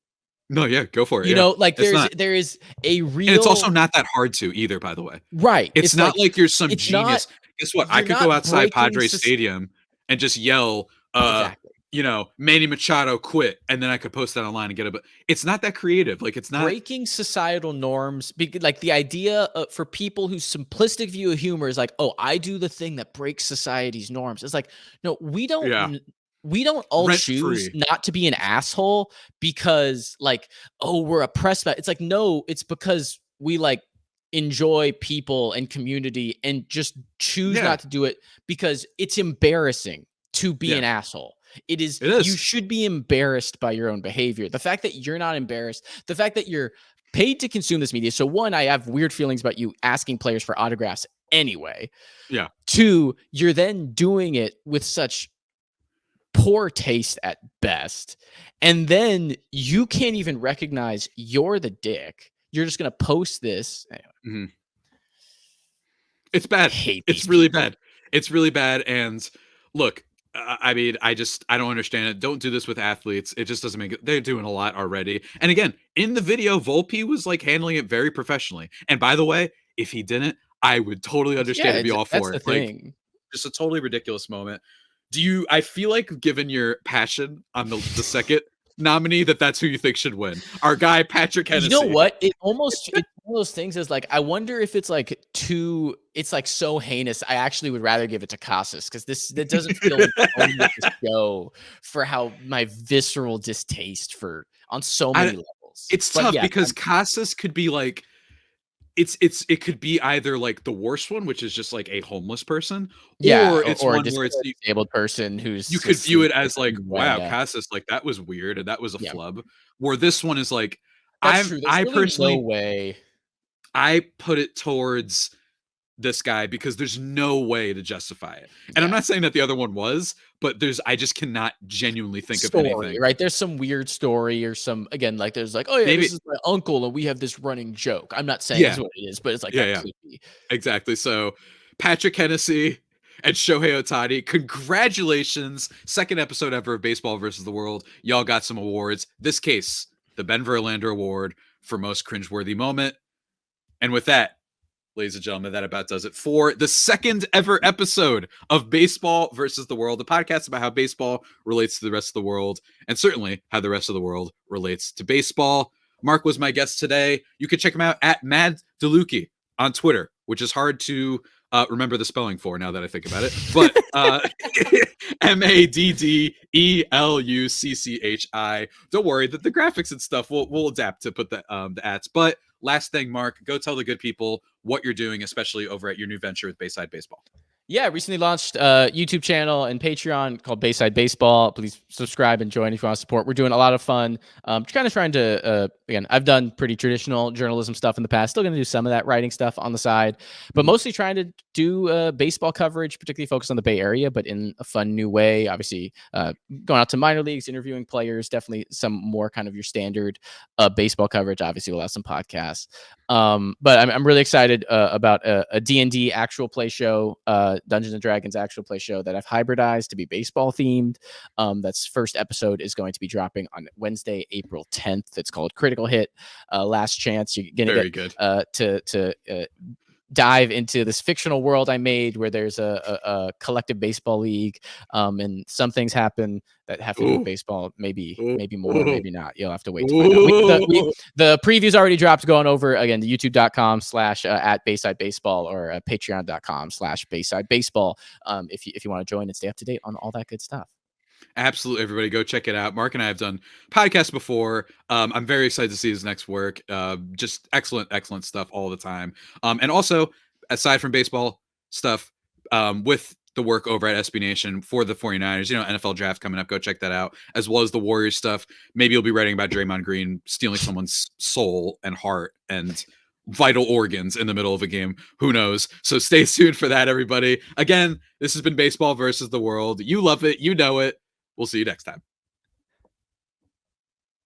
No, yeah, go for it. You know, like there is a real. And it's also not that hard to either, by the way. Right. It's not like you're some genius. Guess what? I could go outside Padres Stadium and just yell, you know, Manny Machado quit, and then I could post that online and get it. But it's not that creative. Like, it's not breaking societal norms. Like, the idea for people whose simplistic view of humor is like, oh, I do the thing that breaks society's norms. It's like, no, we don't. Yeah. We don't all choose not to be an asshole because, like, oh, we're oppressed by it. It's like, no, it's because we like enjoy people and community and just choose not to do it because it's embarrassing to be an asshole. It is. You should be embarrassed by your own behavior. The fact that you're not embarrassed, the fact that you're paid to consume this media. So one, I have weird feelings about you asking players for autographs anyway. Yeah. Two, you're then doing it with such poor taste at best. And then you can't even recognize you're the dick. You're just going to post this. Anyway. Mm-hmm. It's bad. It's really bad. It's really bad. And look, I mean, I don't understand it. Don't do this with athletes. It just doesn't make it. They're doing a lot already. And again, in the video, Volpe was like handling it very professionally. And by the way, if he didn't, I would totally understand and be all for it. Like, just a totally ridiculous moment. I feel like, given your passion on the second nominee that's who you think should win. Our guy Patrick Hennessy. You know what? It's one of those things is like, I wonder if it's like it's like so heinous. I actually would rather give it to Casas because that doesn't feel like the show for how my visceral distaste on so many levels. It's tough because Casas could be like, it could be either like the worst one, which is just like a homeless person, or it's one where it's a disabled person who's you could view it as like, wow, Casas, like that was weird and that was a flub. Where this one is like, I personally, no way. I put it towards this guy because there's no way to justify it. And I'm not saying that the other one was, but I just cannot genuinely think of anything. Right? There's some weird story or some, again, like there's like, oh yeah, this is my uncle and we have this running joke. I'm not saying that's what it is, but it's like that could be. Exactly. So Patrick Hennessy and Shohei Ohtani, congratulations. Second episode ever of Baseball versus the World. Y'all got some awards. This case, the Ben Verlander Award for most cringeworthy moment. And with that, ladies and gentlemen, that about does it for the second ever episode of Baseball versus the World, the podcast about how baseball relates to the rest of the world, and certainly how the rest of the world relates to baseball. Mark was my guest today. You can check him out at Marc Delucchi on Twitter, which is hard to remember the spelling for now that I think about it. But MADDELUCCHI. Don't worry, that the graphics and stuff we'll adapt to put the ats. But last thing, Mark, go tell the good people what you're doing, especially over at your new venture with Bayside Baseball. Yeah, recently launched a YouTube channel and Patreon called Bayside Baseball. Please subscribe and join if you want to support. We're doing a lot of fun. Kind of trying to, again, I've done pretty traditional journalism stuff in the past. Still going to do some of that writing stuff on the side, but mostly trying to do baseball coverage, particularly focused on the Bay Area, but in a fun new way. Obviously, going out to minor leagues, interviewing players, definitely some more kind of your standard baseball coverage. Obviously, we'll have some podcasts. But I'm really excited about a D&D actual play show, Dungeons and Dragons actual play show that I've hybridized to be baseball themed. That's first episode is going to be dropping on Wednesday, April 10th. It's called Critical Hit. Last chance. You're gonna get to dive into this fictional world I made where there's a collective baseball league, and some things happen that have to do with baseball. Maybe more, maybe not. You'll have to wait to find out. The preview's already dropped, going over again to youtube.com/ at Bayside Baseball or patreon.com/ Bayside Baseball. If you want to join and stay up to date on all that good stuff. Absolutely, everybody, go check it out. Mark and I have done podcasts before. I'm very excited to see his next work. Just excellent stuff all the time. And also, aside from baseball stuff, with the work over at SB Nation for the 49ers, NFL draft coming up, go check that out, as well as the Warriors stuff. Maybe you'll be writing about Draymond Green stealing someone's soul and heart and vital organs in the middle of a game. Who knows? So stay tuned for that, everybody. Again, this has been Baseball versus the World. You love it. You know it. We'll see you next time.